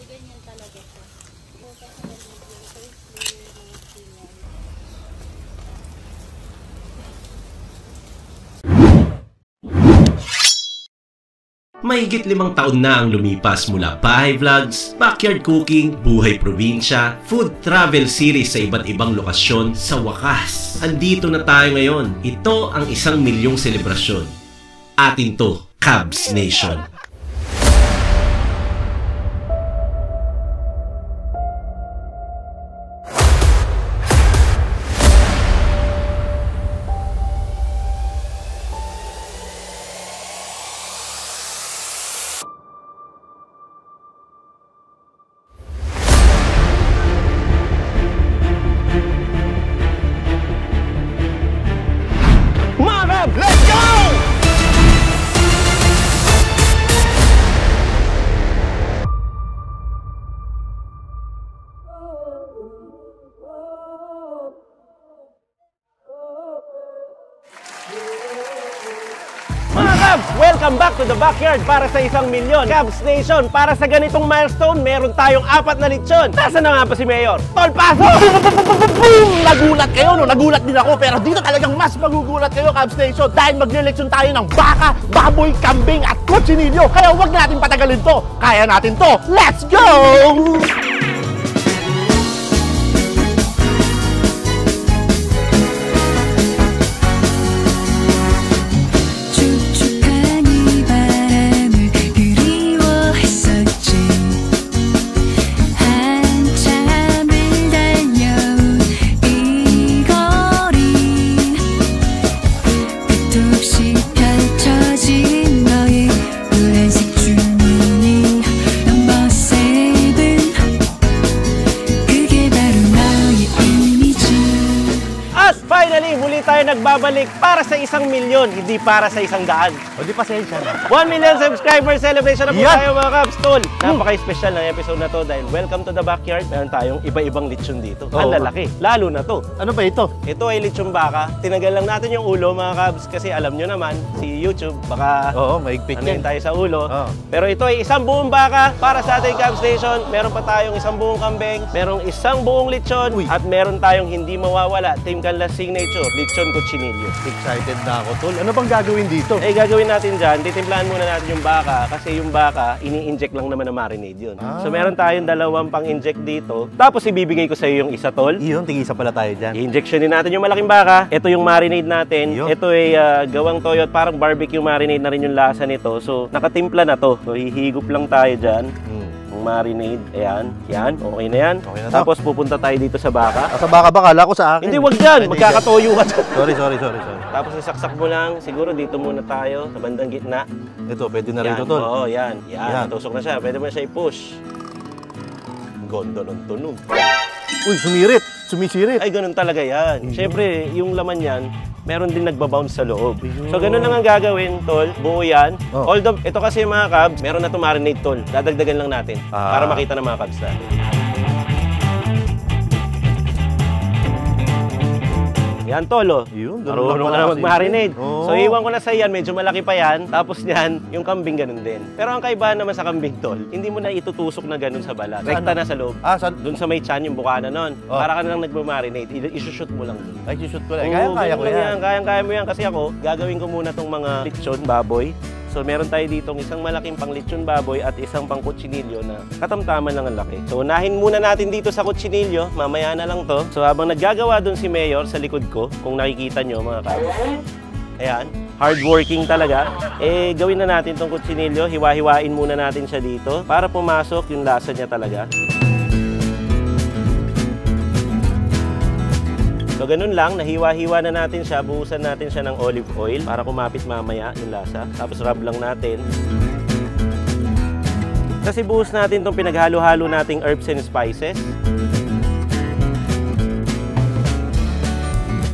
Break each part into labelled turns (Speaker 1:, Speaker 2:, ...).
Speaker 1: Ganyan talaga siya.
Speaker 2: Mahigit 5 taon na ang lumipas mula bahay vlogs, backyard cooking, buhay probinsya, food travel series sa iba't ibang lokasyon. Sa wakas, andito na tayo ngayon. Ito ang 1 milyong selebrasyon. Atin to, Cavs Nation.
Speaker 3: Let's go! Mga Cavs, welcome back to the backyard para sa 1 milyon. Cavs Nation, para sa ganitong milestone, meron tayong 4 na lechon. Nasaan na nga pa si Mayor? Tol, pasok! Boom! Nagulat kayo, no? Nagulat din ako, pero dito talagang mas magugulat kayo, Cavs Nation, dahil magle-lechon tayo ng baka, baboy, kambing at kutsinilyo. Kaya huwag natin patagalin to. Kaya natin to. Let's go! Muli tayo nagbabalik para sa 1 milyon, hindi para sa 100. O di pasensya na. 1 million subscriber celebration na po tayo mga Cavs, tol. Napaka-special ng episode na to dahil welcome to the backyard. Meron tayong iba-ibang lechon dito. Ang lalaki, lalo na to. Ano ba ito? Ito ay lechon baka. Tinagal lang natin yung ulo mga Cavs kasi alam nyo naman, si YouTube baka maigpit yan tayo sa ulo. Pero ito ay 1 buong baka para sa ating Cavs Nation. Meron pa tayong 1 buong kambing, merong 1 buong lechon, at meron tayong hindi mawawala, Team Canlas signature, lechon kutsinilyo. Excited na ako, tol. Ano bang gagawin dito? Eh, gagawin natin dyan, titimplahan muna natin yung baka kasi yung baka, ini-inject lang naman na marinade yun. So, meron tayong 2 pang-inject dito. Tapos, ibibigay ko sa'yo yung isa, tol. Iyon, tig-isa pala tayo dyan. I-injectionin natin yung malaking baka. Ito yung marinade natin. Ito ay gawang toyo at parang barbecue marinade na rin yung lasa nito. So, nakatimpla na to. So, hihigop lang tayo dyan. Marinade, ayan, yan, okay na yan. Okay na. Tapos pupunta tayo dito sa baka. Sa baka ba? Kala ko sa akin. Hindi, wag dyan, magkakatoyo ka dyan. Sorry. Tapos isaksak mo lang, siguro dito muna tayo, sa bandang gitna. Ito, pwede na rin ito, tol. Oo, yan, natusok na siya, pwede mo siya i-push. Gondo ng tunog. Uy, sumisirit. Ay, ganun talaga yan. Siyempre, yung laman yan, meron din nagbabounce sa loob. So, ganun lang ang gagawin, tol. Buo yan. Although, ito kasi mga Cavs, meron na ito marinade, tol. Dadagdagan lang natin para makita ng mga Cavs natin. Yan, tol, marunong ka na mag-marinade. So, iwan ko na sa yan. Medyo malaki pa yan. Tapos yan, yung kambing ganun din. Pero ang kaibahan naman sa kambing, tol, hindi mo na itutusok na ganun sa balat. Rekta na sa loob. Doon sa may tiyan, yung bukana nun. Para ka na lang nagma-marinade. I-shoot mo lang doon. Ay, i-shoot ko lang. Kaya ko yan. Kaya mo yan. Kasi ako, gagawin ko muna tong mga lechon, baboy. So, meron tayo ditong 1 malaking pang lechon baboy at 1 pang kutsinilyo na katamtaman lang ang laki. So, unahin muna natin dito sa kutsinilyo. Mamaya na lang to. So, habang naggagawa dun si Mayor sa likod ko, kung nakikita nyo mga Cavs. Ayan, hardworking talaga. Eh, gawin na natin tong kutsinilyo. Hiwa-hiwain muna natin siya dito para pumasok yung lasa niya talaga. So, ganun lang, nahiwa-hiwa na natin siya, buhusan natin siya ng olive oil para kumapit mamaya yung lasa. Tapos rub lang natin. Kasi buhos natin itong pinaghalo-halo nating herbs and spices.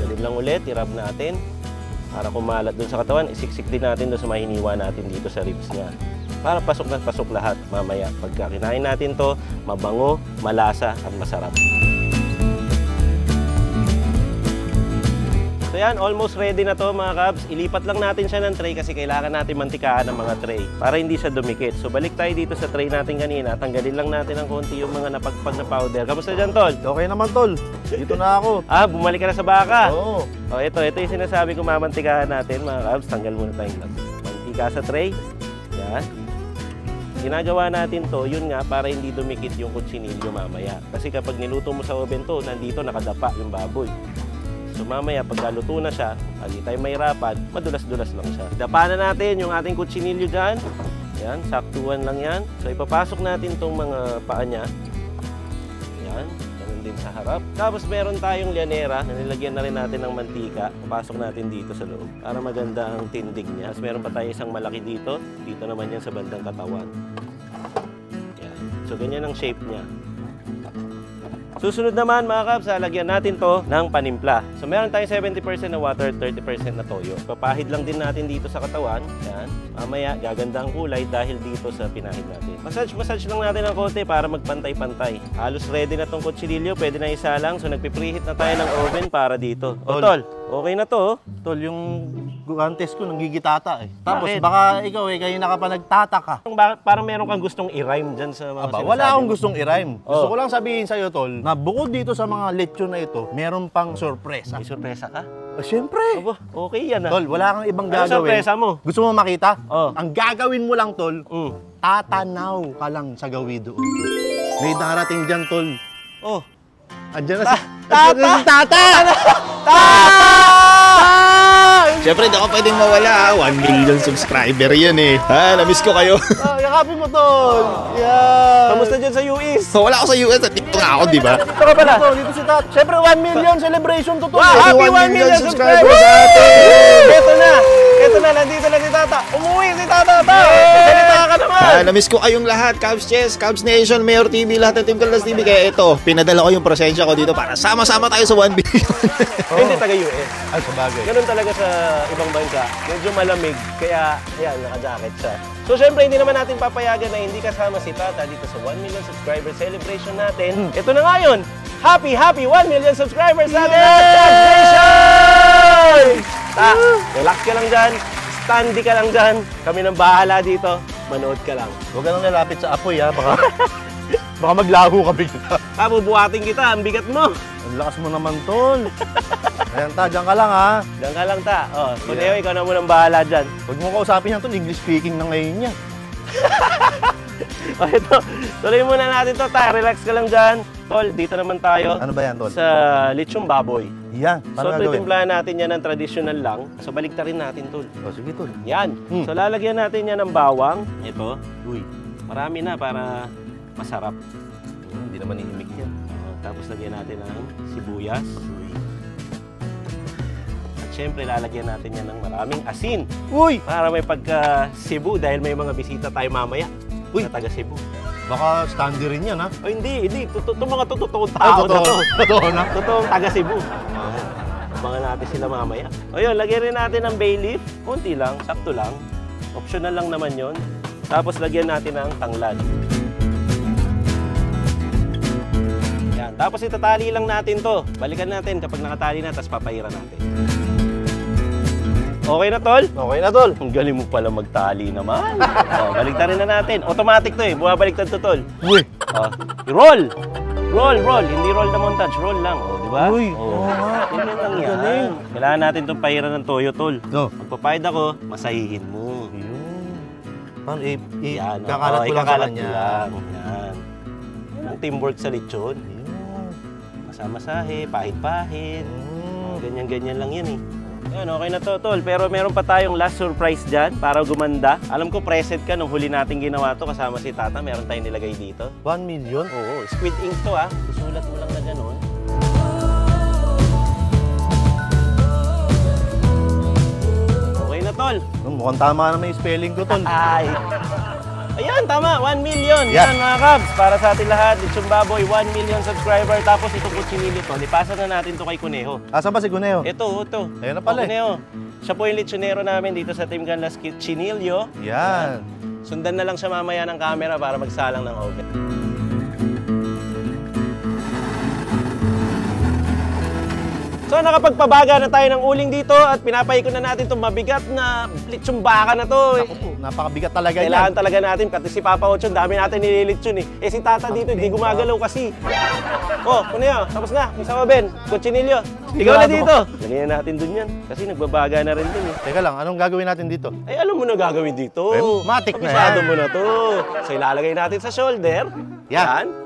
Speaker 3: Ganun lang ulit, i-rub natin. Para kumalat dun sa katawan, isiksik din natin dun sa mahiniwa natin dito sa ribs niya. Para pasok na pasok lahat mamaya. Pagka kinain natin to, mabango, malasa at masarap. So yan, almost ready na to mga kabs. Ilipat lang natin siya ng tray kasi kailangan natin mantikahan ng mga tray para hindi siya dumikit. So balik tayo dito sa tray natin kanina. Tanggalin lang natin ng konti yung mga napagpag na powder. Kamusta dyan, Tol?
Speaker 1: Okay naman, Tol. Dito na ako.
Speaker 3: Bumalik ka na sa baka.
Speaker 1: Oo.
Speaker 3: Oh, ito yung sinasabi ko, mamantikahan natin mga kabs. Tanggal muna tayong gloves. Mantika sa tray. Yan. Ginagawa natin to, yun nga, para hindi dumikit yung kutsinilyo mamaya. Kasi kapag niluto mo sa oven to, nandito nakadapa yung baboy. So mamaya, pagkaluto na siya, hindi tayo mahirapan, madulas-dulas lang siya. Dapa na natin yung ating kutsinilyo dyan. Yan, saktuan lang yan. So ipapasok natin tong mga paa niya. Yan, ganun din sa harap. Tapos meron tayong lianera, na nilagyan na rin natin ng mantika. Papasok natin dito sa loob para maganda ang tindig niya. Tapos meron pa tayo isang malaki dito. Dito naman yan sa bandang katawan. Yan. So ganyan ang shape niya. Susunod naman mga kabs, lalagyan natin to ng panimpla. So meron tayong 70% na water, 30% na toyo. Papahid lang din natin dito sa katawan. Yan. Mamaya, gaganda ang kulay dahil dito sa pinahid natin. Massage lang natin ng konti para magpantay-pantay. Halos ready na tong kutsilyo, pwede na isa lang. So nagpipreheat na tayo ng oven para dito. O Tol, okay na to.
Speaker 1: Tol, yung guantes ko nanggigitata eh. Tapos
Speaker 3: Bakit?
Speaker 1: baka ikaw eh, kanina ka pa nagtataka.
Speaker 3: Parang meron kang gustong i-rhyme dyan sa mga sinasabi
Speaker 1: Wala akong
Speaker 3: mo.
Speaker 1: gustong i-rhyme. Gusto
Speaker 3: Oh.
Speaker 1: ko lang sabihin sa'yo, Tol, na bukod dito sa mga lechon na ito, meron pang sorpresa.
Speaker 3: May sorpresa ka?
Speaker 1: Siyempre.
Speaker 3: Aba, okay yan ah.
Speaker 1: Tol, wala kang ibang
Speaker 3: Ano
Speaker 1: gagawin.
Speaker 3: sorpresa mo?
Speaker 1: Gusto mo makita?
Speaker 3: Oh.
Speaker 1: Ang gagawin mo lang, Tol,
Speaker 3: Mm.
Speaker 1: tatanaw ka lang sa gawi doon. May darating dyan, Tol.
Speaker 3: Oh.
Speaker 1: Andiyan na si...
Speaker 3: Tata!
Speaker 1: Andiyan na si Tata!
Speaker 4: Siyempre, hindi ako pwedeng mawala ha. 1 million subscriber yan eh. Namiss ko kayo.
Speaker 1: Yakapin mo, Tol! Yan!
Speaker 3: Kamusta dyan sa US?
Speaker 4: So, wala ako sa US at dito nga ako, di ba?
Speaker 3: Ito ka pala.
Speaker 1: Dito si Tata. Siyempre, 1 million celebration to, Tol.
Speaker 3: Wow, happy 1 million subscribers sa atin! Ito na, nandito na si Tata. Umuwi si Tata. Salita ka naman.
Speaker 4: Namiss ko kayong lahat. Cubs Chess, Cubs Nation, Mayor TV, lahat ng Team Kaldas TV. Kaya ito, pinadala ko yung presensya ko dito para sama-sama tayo sa 1 billion.
Speaker 3: Hindi taga-US.
Speaker 1: Ay, sabagay.
Speaker 3: Ganun talaga sa ibang bansa. Medyo malamig, kaya ayan, naka-jacket siya. So syempre, hindi naman natin papayagan na hindi kasama si Tata dito sa 1 million subscriber celebration natin. Ito na nga yun. Happy 1 million subscribers natin! Cubs Nation! Relax ka lang dyan. Standy ka lang dyan. Kami nang bahala dito. Manood ka lang.
Speaker 1: Huwag ka nang lalapit sa apoy, ha? Baka maglaho ka bigla.
Speaker 3: Bubuhatin kita. Ang bigat mo.
Speaker 1: Ang lakas mo naman, Tol. Ayan, Ta, dyan ka lang, ha?
Speaker 3: Diyan ka lang, Ta. Kuneo, ikaw na munang bahala dyan.
Speaker 1: Huwag mo kausapin yan, Tol. English speaking na ngayon yan.
Speaker 3: Ito. Tuloy muna natin to, Ta. Relax ka lang dyan. Tol, dito naman tayo.
Speaker 1: Ano ba yan, Tol?
Speaker 3: Sa lechong baboy.
Speaker 1: Yan,
Speaker 3: So,
Speaker 1: paano gagawin?
Speaker 3: titimplahan natin yan ng traditional lang. So, baliktarin natin, Tol.
Speaker 1: Sige, Tol.
Speaker 3: Yan.
Speaker 1: Hmm.
Speaker 3: So, lalagyan natin yan ng bawang. Ito.
Speaker 1: Uy,
Speaker 3: Marami na para masarap.
Speaker 1: hindi naman iimik yan.
Speaker 3: Tapos, lagyan natin ng sibuyas. At syempre, lalagyan natin yan ng maraming asin.
Speaker 1: Uy!
Speaker 3: Para may pagka-Cebu dahil may mga bisita tayo mamaya.
Speaker 1: Uy!
Speaker 3: Na taga-Cebu.
Speaker 1: Baka standy rin yan, ha?
Speaker 3: Oh, hindi. Itong mga totoong tao na to.
Speaker 1: Totoo na.
Speaker 3: Totoong taga-Cebu. Abangan natin sila mamaya. O yun, lagyan rin natin ng bay leaf. Kunti lang, sakto lang. Optional lang naman yon. Tapos lagyan natin ng tanglad. Yan. Tapos itatali lang natin to. Balikan natin kapag nakatali na, tapos papahiran natin. Okay na, Tol?
Speaker 1: Okay na, Tol.
Speaker 3: Ang galing mo pala magtali naman. Baliktarin na natin. Automatic to eh. Bumabaliktad to, Tol.
Speaker 1: Uy!
Speaker 3: Roll! Roll! Hindi roll na montage. Roll lang. Di ba?
Speaker 1: Uy,
Speaker 3: Oo
Speaker 1: nga.
Speaker 3: Ganyan lang yan.
Speaker 1: Galing.
Speaker 3: Kailangan natin itong pahiran ng toyo, Tol.
Speaker 1: No.
Speaker 3: Magpapahid ako, masahihin mo.
Speaker 1: Ayun. Paano,
Speaker 3: Yan.
Speaker 1: kakalat ko lang sa
Speaker 3: ikakalat
Speaker 1: kanya.
Speaker 3: mo lang. Yan. Ang teamwork sa lechon.
Speaker 1: Ayun.
Speaker 3: Masamasahe, pahid-pahid.
Speaker 1: Mm.
Speaker 3: Ganyan-ganyan lang yan eh. Yan, okay na to, Tol. Pero meron pa tayong last surprise dyan para gumanda. Alam ko, preset ka nung huli natin ginawa to kasama si Tata. Meron tayong nilagay dito.
Speaker 1: 1 million?
Speaker 3: Oo, squid ink to ah. Susulat mo lang na gano'n. Okay na, Tol.
Speaker 1: Mukhang tama naman yung spelling ko, Tol.
Speaker 3: Ay. Ayan, tama. 1 million.
Speaker 1: Yeah.
Speaker 3: Yan, mga Cubs. Para sa atin lahat, Lechong Baboy, 1 million subscriber. Tapos itong kutsinilyo to, lipasan na natin to kay Kuneho.
Speaker 1: Asan ba si Guneo?
Speaker 3: Ito.
Speaker 1: Ayun na pala eh.
Speaker 3: Kuneho. Siya po yung lechonero namin dito sa Team Canlas Chinilyo.
Speaker 1: Yan.
Speaker 3: Sundan na lang siya mamaya ng camera para magsalang ng oven. So So nakapagpabaga na tayo ng uling dito at pinapaikot na natin itong mabigat na lechong baka na to.
Speaker 1: Ako po, napakabigat talaga
Speaker 3: Kailangan
Speaker 1: yan.
Speaker 3: talaga natin, kasi si Papa Ochon, dami natin nililitsyon eh. Eh si Tata dito, hindi gumagalaw kasi. Oh, kuno yun, tapos na. Isa pa, Ben, kutsinilyo. Ikaw na dito. Lagyan natin dun yan, kasi nagbabaga na rin dun eh.
Speaker 1: Teka lang, anong gagawin natin dito?
Speaker 3: Ay, alam mo na gagawin dito.
Speaker 1: Eh, matik na
Speaker 3: Kabisado
Speaker 1: yan.
Speaker 3: mo na to. So ilalagay natin sa shoulder.
Speaker 1: Yan.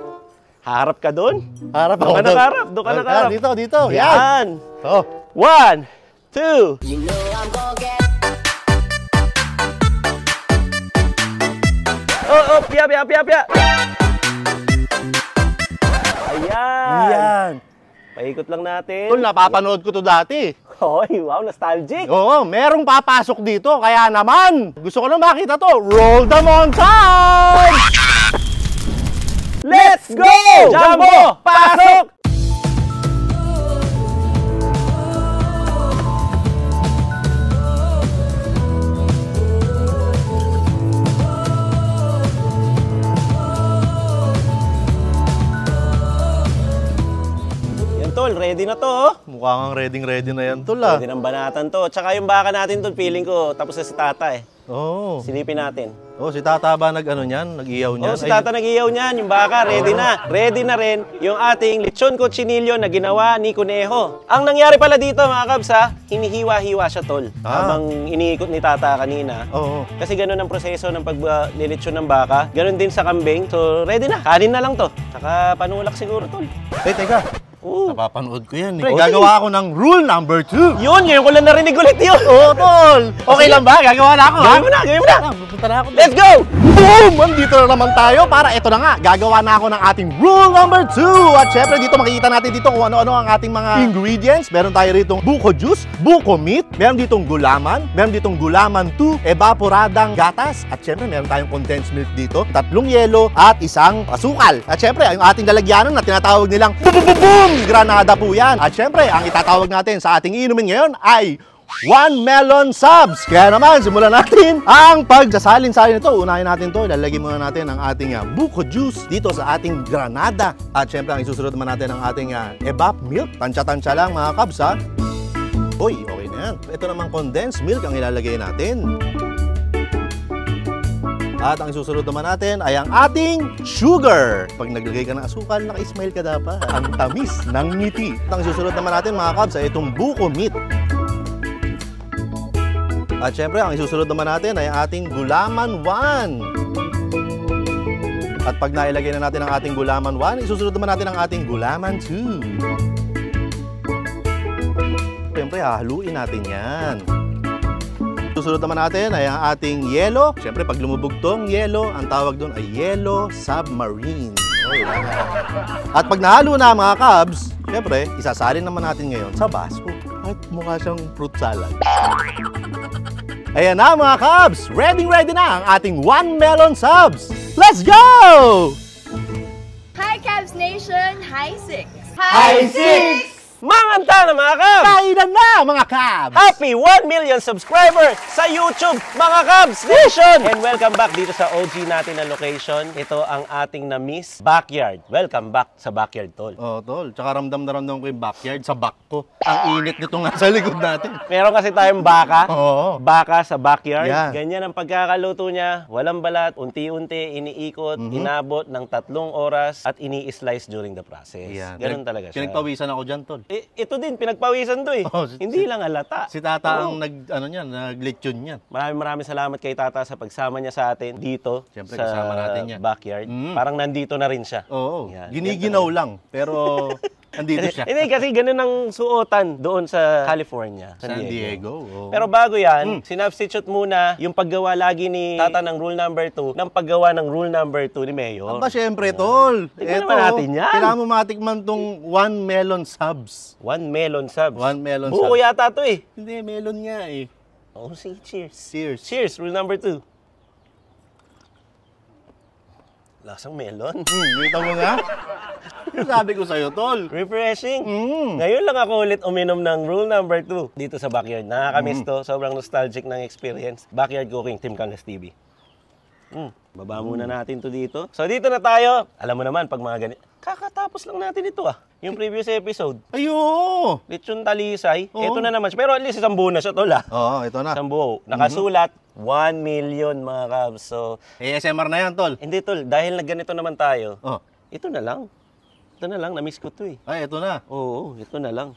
Speaker 3: Harap ka doon.
Speaker 1: Harap
Speaker 3: Doon ka nakaharap. Doon ka nakaharap.
Speaker 1: Dito, dito. Yan.
Speaker 3: Yan.
Speaker 1: Oh.
Speaker 3: 1, 2. Oh, pia. Ayan.
Speaker 1: Yan.
Speaker 3: Paikot lang natin.
Speaker 1: Tol, napapanood ko to dati.
Speaker 3: Oy, wow, nostalgic.
Speaker 1: Oo, merong papasok dito. Kaya naman, gusto ko na makita to. Roll the montage!
Speaker 3: Let's go! Jumbo, pasok! Yan tol, ready na to oh.
Speaker 1: Mukhang ready na yan, tol ah.
Speaker 3: Ready ng banatan to. Tsaka yung baka natin tol, feeling ko tapos na si Tata eh.
Speaker 1: Oo.
Speaker 3: Silipin natin.
Speaker 1: Oh, si Tata ba nag-ano niyan? Nag-iyaw niyan?
Speaker 3: Oh, si Tata nag-iyaw niyan, yung baka, ready na. Ready na rin yung ating lechon kutsinilyo na ginawa ni Kuneho. Ang nangyari pala dito mga kabs ha, hinihiwa-hiwa siya tol. Habang iniikot ni Tata kanina.
Speaker 1: Oo.
Speaker 3: Kasi ganun ang proseso ng paglilitsyon ng baka. Ganun din sa kambing. So, ready na. Kanin na lang to. Saka panulak siguro tol.
Speaker 1: Eh, teka.
Speaker 3: Oo.
Speaker 1: Napapanood ko yan eh.
Speaker 3: Pre,
Speaker 1: Gagawa ako ng rule number 2.
Speaker 3: Yun, ngayon ko lang narinig ulit yun.
Speaker 1: Oo, tol. Okay lang ba? Gagawa na ako, ha?
Speaker 3: Gawin mo na, gawin mo na.
Speaker 1: Pupunta na ako.
Speaker 3: Let's go!
Speaker 1: Boom! Andito na naman tayo para ito na nga. Gagawa na ako ng ating rule number 2. At syempre dito makikita natin dito kung ano-ano ang ating mga ingredients. Meron tayo rito buko juice, buko meat, meron ditong gulaman, meron ditong gulaman 2, evaporadang gatas. At syempre meron tayong condensed milk dito, 3 yelo at 1 asukal. At syempre yung ating lalagyanan na tinatawag nilang boom! Granada po yan. At syempre ang itatawag natin sa ating inumin ngayon ay 1 melon subs. Kaya naman, simulan natin ang pagsasalin-salin nito. Unahin natin to. Ilalagay muna natin ang ating buko juice dito sa ating granada. At syempre, ang isusunod naman natin ang ating evap milk. Tansya-tansya lang mga kabs ha. Uy, okay na yan. Ito namang condensed milk ang ilalagay natin. At ang isusunod naman natin ay ang ating sugar. Pag naglagay ka ng asukal, naka-smile ka dapat. Ang tamis ng ngiti. At ang isusunod naman natin mga kabs ay itong buko meat. At syempre, ang isusunod naman natin ay ating gulaman 1. At pag nailagay na natin ang ating gulaman 1, isusunod naman natin ang ating gulaman 2. Syempre, hahaluin natin yan. Susunod naman natin ay ang ating yelo. Syempre, pag lumubog tong yelo, ang tawag doon ay yelo submarine. At pag nahalo na mga kabs, syempre, isasalin naman natin ngayon sa baso. At mukha siyang fruit salad. Ayan na mga kabs! Ready na ang ating 1 melon subs! Let's go!
Speaker 5: Hi, Cavs Nation! Hi, Six!
Speaker 1: Hi, Six!
Speaker 3: Manganta na mga kabs!
Speaker 1: Kainan na mga kabs!
Speaker 3: Happy 1 million subscriber sa YouTube, mga Cavs Nation! And welcome back dito sa OG natin na location. Ito ang ating na-miss backyard. Welcome back sa backyard, tol.
Speaker 1: Oh, tol. Tsaka ramdam na ramdam ko yung backyard sa back ko. Ang init nito nga sa likod natin.
Speaker 3: Meron kasi tayong baka.
Speaker 1: Oo.
Speaker 3: Baka sa backyard.
Speaker 1: Yan.
Speaker 3: Ganyan ang pagkakaluto niya. Walang balat, unti-unti, iniikot, inabot ng 3 oras at ini-slice during the process.
Speaker 1: Yan.
Speaker 3: Ganun talaga siya.
Speaker 1: Pinagpawisan ako dyan, tol.
Speaker 3: Ito din, pinagpawisan to eh.
Speaker 1: Oh,
Speaker 3: Hindi lang halata.
Speaker 1: Si Tata
Speaker 3: Oo.
Speaker 1: ang nag-lechon niyan.
Speaker 3: Maraming salamat kay Tata sa pagsama niya sa atin dito
Speaker 1: Siyempre,
Speaker 3: sa
Speaker 1: kasama natin yan.
Speaker 3: backyard.
Speaker 1: Mm.
Speaker 3: Parang nandito na rin siya.
Speaker 1: Oo.
Speaker 3: Yan.
Speaker 1: Giniginaw lang. Pero, andito siya.
Speaker 3: Hindi, kasi ganun ang suotan doon sa California.
Speaker 1: San Diego. Oo.
Speaker 3: Pero bago yan, sinubstitute muna yung paggawa lagi ni Tata ng rule number 2 ng paggawa ng rule number 2 ni Mayor.
Speaker 1: Aba, syempre, tol.
Speaker 3: Tignan naman natin yan.
Speaker 1: Kailangan mo matikman tong 1 melon subs.
Speaker 3: 1 melon subs.
Speaker 1: 1 melon
Speaker 3: Buo
Speaker 1: subs.
Speaker 3: yata to eh.
Speaker 1: Hindi, melon nga eh.
Speaker 3: Oh, sige, cheers.
Speaker 1: Cheers.
Speaker 3: Cheers, rule number 2. Lasang melon.
Speaker 1: Kita mo nga? Sabi ko sa'yo, tol.
Speaker 3: Refreshing.
Speaker 1: Mm.
Speaker 3: Ngayon lang ako ulit uminom ng rule number 2 dito sa backyard. Nakakamiss to. Sobrang nostalgic ng experience. Backyard cooking, Team Canlas TV. Baba muna natin to dito. So dito na tayo. Alam mo naman, pag mga ganito, Katatapos lang natin ito Yung previous episode.
Speaker 1: Ayo!
Speaker 3: Lechon talisay.
Speaker 1: Oo.
Speaker 3: Ito na naman siya. Pero at least isang buo na siya tol
Speaker 1: Oo, ito na.
Speaker 3: Isang buo. Nakasulat, 1 million mga kabs. So,
Speaker 1: ASMR na yan, tol.
Speaker 3: hindi tol, dahil na ganito naman tayo,
Speaker 1: Oh.
Speaker 3: ito na lang. Ito na lang, na-miss ko to
Speaker 1: Ay, ito na.
Speaker 3: Oo, ito na lang.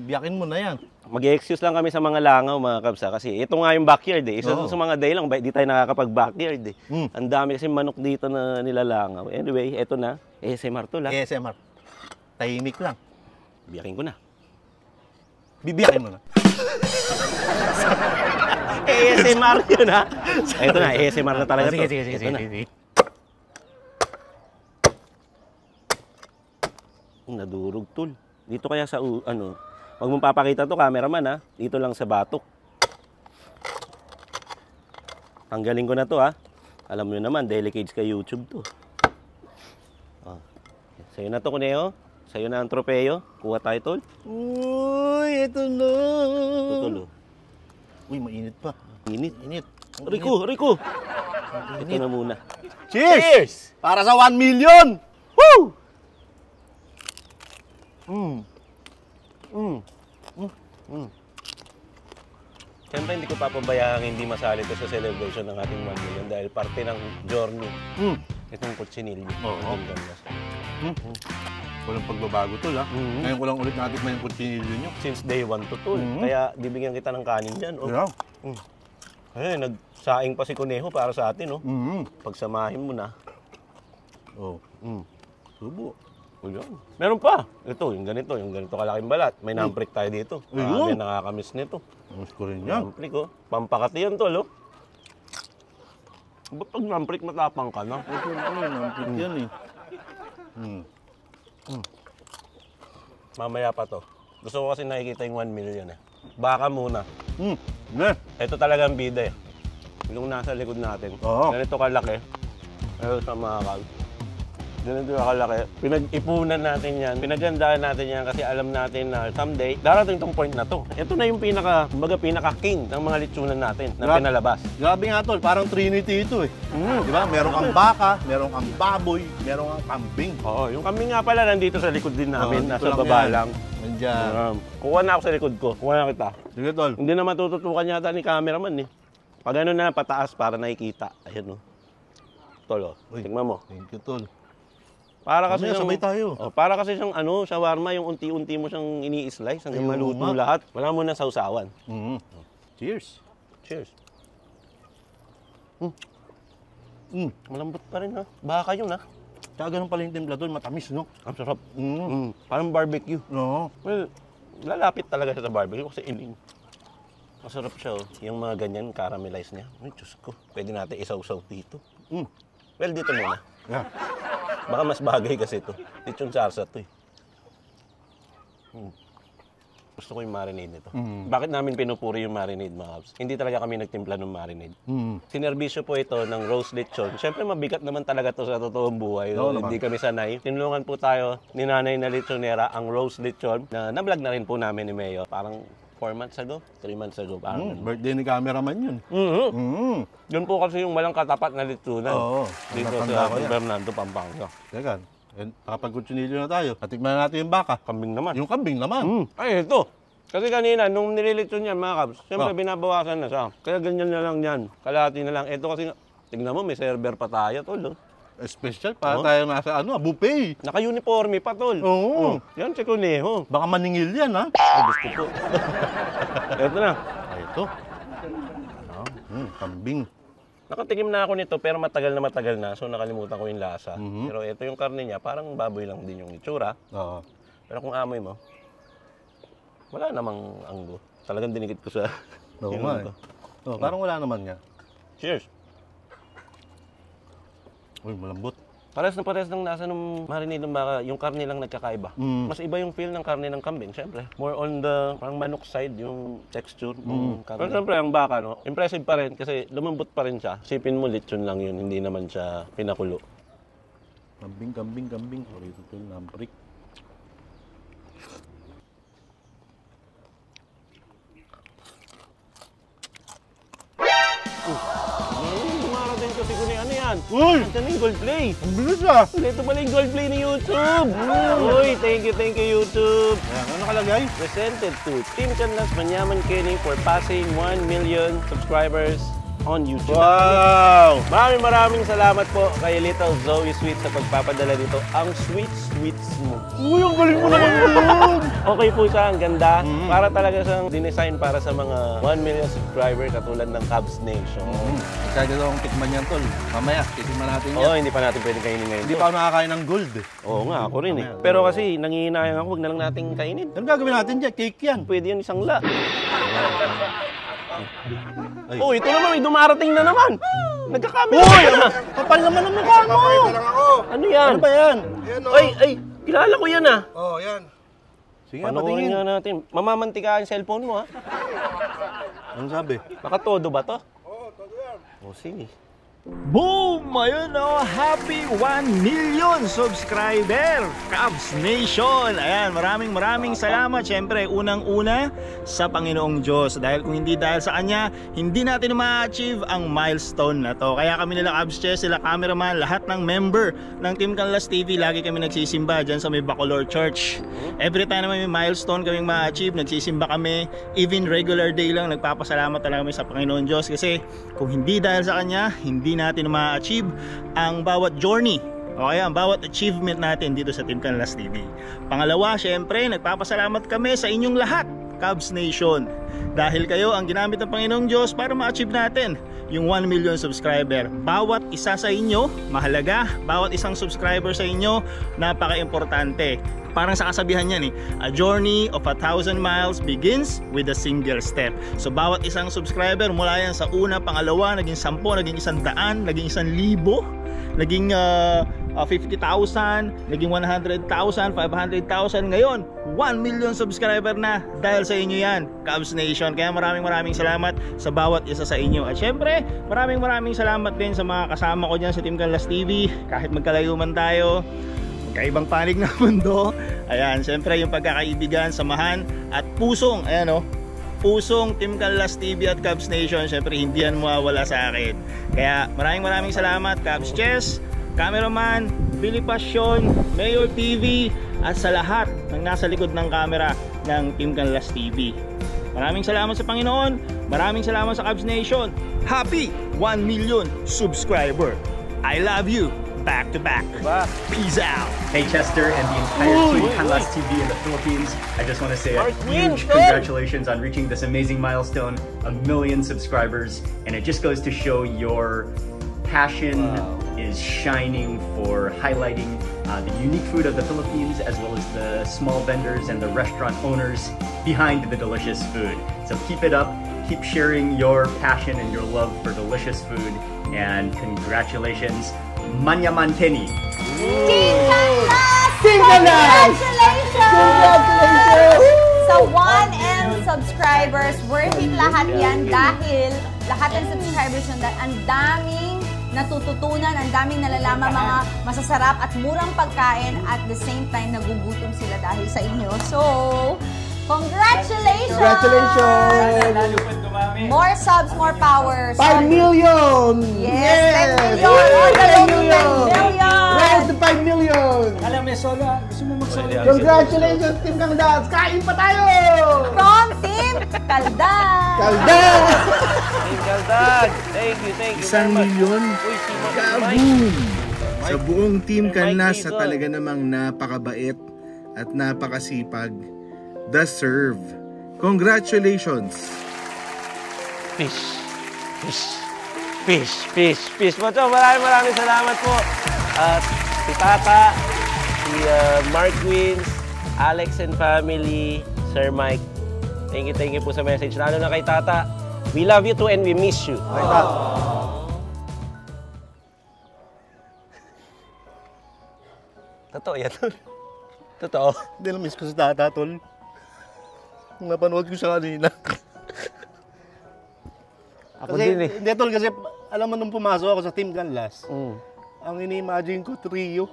Speaker 1: Biyakin mo na yan.
Speaker 3: Mag-excuse lang kami sa mga langaw mga kabs kasi ito nga yung backyard Isa
Speaker 1: Oo.
Speaker 3: sa mga day lang, di tayo nakakapag-backyard Ang dami kasi manok dito na nilalangaw. Anyway, ito na. ASMR tol
Speaker 1: ASMR. Tahimik lang.
Speaker 3: Biyakin ko na.
Speaker 1: Bibiyakin mo na.
Speaker 3: ASMR yun Ito na, ASMR na talaga to.
Speaker 1: Sige.
Speaker 3: Ito na. Nadurog tol. Dito kaya sa wag mong papakita to cameraman Dito lang sa batok. Tanggalin ko na to Alam mo naman, Delicates kay YouTube to. Sa'yo na to, Kuneho. Sa'yo na ang tropeyo. Kuha tayo, tol.
Speaker 1: Uy, ito na.
Speaker 3: Tutulo.
Speaker 1: Uy, mainit pa.
Speaker 3: Init.
Speaker 1: Init.
Speaker 3: Rico! Ito na muna.
Speaker 1: Cheers! Para sa 1 million! Woo!
Speaker 3: Siyempre, hindi ko papabayaan hindi masali ito sa celebration ng ating 1 million dahil parte ng journey. Itong kutsinilyo.
Speaker 1: Oo.
Speaker 3: Ang ganda.
Speaker 1: Walang pagbabago, tol, Ngayon ko lang ulit natin may kutsinilyo nyo.
Speaker 3: Since day 1 to tol. Kaya bibigyan kita ng kanin dyan.
Speaker 1: Yeah.
Speaker 3: Nagsaing pa si Kuneho para sa atin. Pagsamahin mo na.
Speaker 1: Oh. Subo.
Speaker 3: Ayan. Meron pa. Ito, yung ganito kalaking balat. May namprik tayo dito.
Speaker 1: Ayun.
Speaker 3: May nakakamiss nito.
Speaker 1: Mas ko rin yan.
Speaker 3: Namprik, Pampakati yan, tol, Ba't pag namprik matapang ka na?
Speaker 1: Ito nampik yan,
Speaker 3: Mamaya pa to. Gusto ko kasi nakikita yung 1 million Baka muna.
Speaker 1: Ne.
Speaker 3: Ito talaga ang bida Yung nasa likod natin.
Speaker 1: Oo.
Speaker 3: Ganito kalaki. Pero sa mga kal. Ganito kalaki. Pinag-ipunan natin yan. Pinagandaan natin yan kasi alam natin na someday, darating tong point na to. Ito na yung pinaka-king ng mga litsunan natin na pinalabas.
Speaker 1: Grabe nga, tol. Parang trinity ito, Di ba? Meron kang baka, meron kang baboy, meron kang kambing.
Speaker 3: Oo, yung kambing nga pala nandito sa likod din namin.
Speaker 1: Oo, dito
Speaker 3: Nasa
Speaker 1: lang
Speaker 3: baba
Speaker 1: yan.
Speaker 3: lang.
Speaker 1: Nandiyan.
Speaker 3: Kuha na ako sa likod ko. Kuha na kita.
Speaker 1: Sige, tol.
Speaker 3: Hindi na matututukan yata ni cameraman Pag ano na, pataas para nakikita. Ayan Tol, tingnan mo.
Speaker 1: Thank you, tol.
Speaker 3: Para kasi
Speaker 1: Mamaya, sabay tayo.
Speaker 3: Para kasi siyang shawarma, yung unti-unti mo siyang ini-slice hanggang
Speaker 1: Ayun
Speaker 3: maluto
Speaker 1: nga.
Speaker 3: lahat. Wala mo na sausawan.
Speaker 1: Cheers.
Speaker 3: Cheers. Malambot pa rin Baka yun
Speaker 1: Tsaka ganun pala yung timpla, tol. Matamis, no?
Speaker 3: Ang sarap. Parang barbecue.
Speaker 1: No.
Speaker 3: Well, lalapit talaga siya sa barbecue kasi iling. Masarap siya Yung mga ganyan, caramelize niya. Ay, Diyos ko. Pwede natin isaw-saw dito. Well, dito muna.
Speaker 1: Yeah.
Speaker 3: Baka mas bagay kasi ito. Lechon sarsa ito Gusto ko yung marinade nito. Bakit namin pinupuri yung marinade, mga kabs? Hindi talaga kami nagtimpla ng marinade. Sinerbisyo po ito ng roast lechon. Siyempre, mabigat naman talaga to sa totoong buhay.
Speaker 1: Oo
Speaker 3: Hindi
Speaker 1: naman.
Speaker 3: kami sanay. Tinulungan po tayo ni nanay na lechonera ang roast lechon na na-vlog na rin po namin ni Mayo. Parang 4 months ago? 3 months ago. Parang ganun.
Speaker 1: Birthday ni cameraman yun.
Speaker 3: Yun po kasi yung walang katapat na lechonan.
Speaker 1: Oo.
Speaker 3: Dito
Speaker 1: Natanda
Speaker 3: sa
Speaker 1: ko yan.
Speaker 3: Bernardo, Pampanga.
Speaker 1: Teka, kapag kutsinilyo na tayo, atikman na natin yung baka.
Speaker 3: Kambing naman.
Speaker 1: Yung kambing naman.
Speaker 3: Ay, ito. Kasi kanina, nung nililitsyon yan, mga kabs, siyempre binabawasan na siya. Kaya ganyan na lang yan. Kalahati na lang. Ito kasi, tignan mo, may server pa tayo, tol.
Speaker 1: Special, para tayo nasa buffet.
Speaker 3: Naka-uniforme pa, tol.
Speaker 1: Oo.
Speaker 3: Yan, si Kuneho.
Speaker 1: Baka maningil yan, ha?
Speaker 3: Ay, gusto ko. Ito na.
Speaker 1: Ay, ito. Kambing.
Speaker 3: Nakatikim na ako nito, pero matagal na. So, nakalimutan ko yung lasa. Pero ito yung karne niya, parang baboy lang din yung itsura.
Speaker 1: Oo.
Speaker 3: Pero kung amoy mo, wala namang anggo. Talagang dinikit ko sa...
Speaker 1: Oo nga, parang wala naman nga.
Speaker 3: Cheers!
Speaker 1: Uy, malambot.
Speaker 3: Pares na pares ng lasa ng marinade ng baka, yung karne lang nagkakaiba. Mas iba yung feel ng karne ng kambing, syempre. More on the parang manok side, yung texture ng karne. Pero syempre, ang baka, impressive pa rin kasi lumambot pa rin siya. Sipin mo, lechon lang yun, hindi naman siya pinakulo.
Speaker 1: Kambing. Sorry, ito yung namprik.
Speaker 3: Dumarating kasi kung ano yan. yan.
Speaker 1: Uy!
Speaker 3: Nandiyan na yung gold play.
Speaker 1: Ang bilis ah!
Speaker 3: Ito pala yung gold play ni YouTube. Uy, thank you YouTube.
Speaker 1: Ayan, ano nakalagay?
Speaker 3: Presented to Team Canlas Manyaman Kenny for passing 1 million subscribers on YouTube.
Speaker 1: Wow!
Speaker 3: Maraming salamat po kay Little Zoe Sweet sa pagpapadala dito. Ang sweets mo.
Speaker 1: Uy, ang galing mo naman yun!
Speaker 3: Okay po siya, ang ganda. Para talaga siyang dinesign para sa mga 1 million subscriber katulad ng Cubs Nation.
Speaker 1: Excited akong tikman yan, tol. Mamaya, titikman natin yan.
Speaker 3: Oo, hindi pa natin pwede kainin ngayon.
Speaker 1: Hindi pa ako nakakain ng gold eh.
Speaker 3: Oo nga, ako rin eh. Pero kasi nangihinayang ako, huwag na lang natin kainin.
Speaker 1: Ano gagawin natin dyan? Cake yan.
Speaker 3: Pwede yan isang la. Oh, ito naman, may dumarating na naman. Nagkakamera na.
Speaker 1: Kapal naman ang mukha mo!
Speaker 6: Papakita lang ako.
Speaker 3: Ano yan?
Speaker 1: Ano ba yan?
Speaker 6: Yan o.
Speaker 3: Ay, kilala ko yan ah.
Speaker 6: Oh, yan.
Speaker 1: Sige,
Speaker 3: Panoorin
Speaker 1: patingin.
Speaker 3: nga natin. Mamamantika ang cellphone mo ha.
Speaker 1: Ano sabi?
Speaker 3: Baka todo ba to?
Speaker 6: Oo, todo yan.
Speaker 3: O sige.
Speaker 4: Boom! Ayun o, happy 1 million subscriber! Cubs Nation! Ayan, maraming salamat. Siyempre, unang-una sa Panginoong Diyos. Dahil kung hindi dahil sa Kanya, hindi natin ma-achieve ang milestone na to. Kaya kami nila Cubs Chess, sila cameraman, lahat ng member ng Team Canlas TV, lagi kami nagsisimba dyan sa may Bacolor Church. Every time naman may milestone kaming ma-achieve, nagsisimba kami. Even regular day lang, nagpapasalamat talaga kami sa Panginoon Diyos. Kasi kung hindi dahil sa Kanya, hindi natin ma-achieve ang bawat journey o kaya ang bawat achievement natin dito sa Team Canlas TV. Pangalawa, syempre, nagpapasalamat kami sa inyong lahat, Cubs Nation. Dahil kayo ang ginamit ng Panginoong Diyos para ma-achieve natin yung 1 million subscriber. Bawat isa sa inyo, mahalaga. Bawat isang subscriber sa inyo, napaka-importante. Parang sa kasabihan yan a journey of 1,000 miles begins with a single step. So bawat isang subscriber mula yan sa una, pangalawa, naging 10, naging 100, naging 1,000, naging 50,000, naging 100,000, 500,000. Ngayon, 1 million subscriber na dahil sa inyo yan, Cubs Nation. Kaya maraming salamat sa bawat isa sa inyo. At syempre, maraming salamat din sa mga kasama ko dyan sa Team Canlas TV. Kahit magkalayo man tayo, kaibang panig ng mundo. Ayan, siyempre yung pagkakaibigan, samahan at pusong, ayan pusong Team Canlas TV at Cubs Nation, siyempre hindi yan mawawala sa akin. Kaya maraming salamat Cubs Chess, cameraman, Billy Passion, Mayor TV at sa lahat ng nasa likod ng camera ng Team Canlas TV. Maraming salamat sa Panginoon, maraming salamat sa Cubs Nation. Happy 1 million subscriber. I love you. Back to back. Peace out.
Speaker 7: Hey Chester and the entire Team Canlas TV in the Philippines. I just want to say a huge congratulations on reaching this amazing milestone, 1 million subscribers. And it just goes to show your passion is shining for highlighting the unique food of the Philippines, as well as the small vendors and the restaurant owners behind the delicious food. So keep it up. Keep sharing your passion and your love for delicious food. And congratulations, Manyaman Kenny.
Speaker 5: Team Canlas!
Speaker 1: Team Canlas!
Speaker 5: Congratulations! Sa 1M subscribers, worth it lahat yan dahil lahat ng subscribers yun, ang daming natututunan, ang daming nalalaman mga masasarap at murang pagkain at the same time nagugutom sila dahil sa inyo. So, congratulations! More subs, more power.
Speaker 1: 5 million!
Speaker 5: Yes, 10 million! Oh, dalawang 10 million!
Speaker 1: Round to 5 million!
Speaker 8: Alam mo, solo. Gusto mo mag-solo?
Speaker 1: Congratulations, Team Canlas! Kain pa tayo!
Speaker 5: From Team Kaldag!
Speaker 1: Kaldag!
Speaker 3: Team Kaldag! Thank you very much.
Speaker 8: Milyon?
Speaker 3: Uy,
Speaker 8: Kaboom! Sa buong Team
Speaker 3: Mike
Speaker 8: Canlas na
Speaker 3: Dizon.
Speaker 8: talaga namang napakabait at napakasipag. The Serve. Congratulations!
Speaker 3: Fish. Maraming salamat po. At si Tata, si Mark Wins, Alex and family, Sir Mike. Thank you po sa message. Lalo na kay Tata. We love you too and we miss you. Totoo yan. Totoo.
Speaker 1: Hindi na miss ko si Tata, tol. Napanood ko siya kanina.
Speaker 3: Ako din eh.
Speaker 1: Hindi, tol, kasi alam mo nung pumasok ako sa Team Canlas,
Speaker 3: Mm.
Speaker 1: ang ini-imagine ko, trio.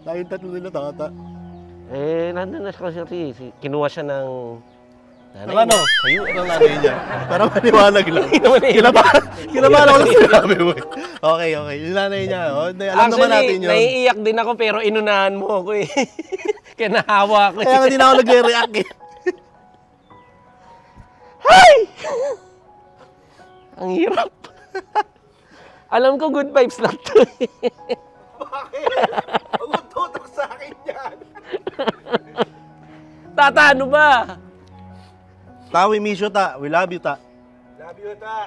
Speaker 1: Dahil tatlo nila Tata.
Speaker 3: Eh, nandun na siya kasi kinuha siya ng
Speaker 1: Ano?
Speaker 3: Sa'yo, ang nanay niya.
Speaker 1: Para maliwanag lang. Kinabahan ako lang sinabi mo. Okay. Yung nanay niya. Oh, alam naman natin yun.
Speaker 3: Naiiyak din ako pero inunahan mo ako eh. Kaya nahawa ako.
Speaker 1: Kaya nga din ako nagre-react eh.
Speaker 3: Hay! Ang hirap. Alam ko good vibes lang to eh.
Speaker 1: Bakit? Huwag tutok sa akin yan.
Speaker 3: Tata, ano ba?
Speaker 1: Ta, we miss you, ta. We love you, ta.
Speaker 8: Love you, ta.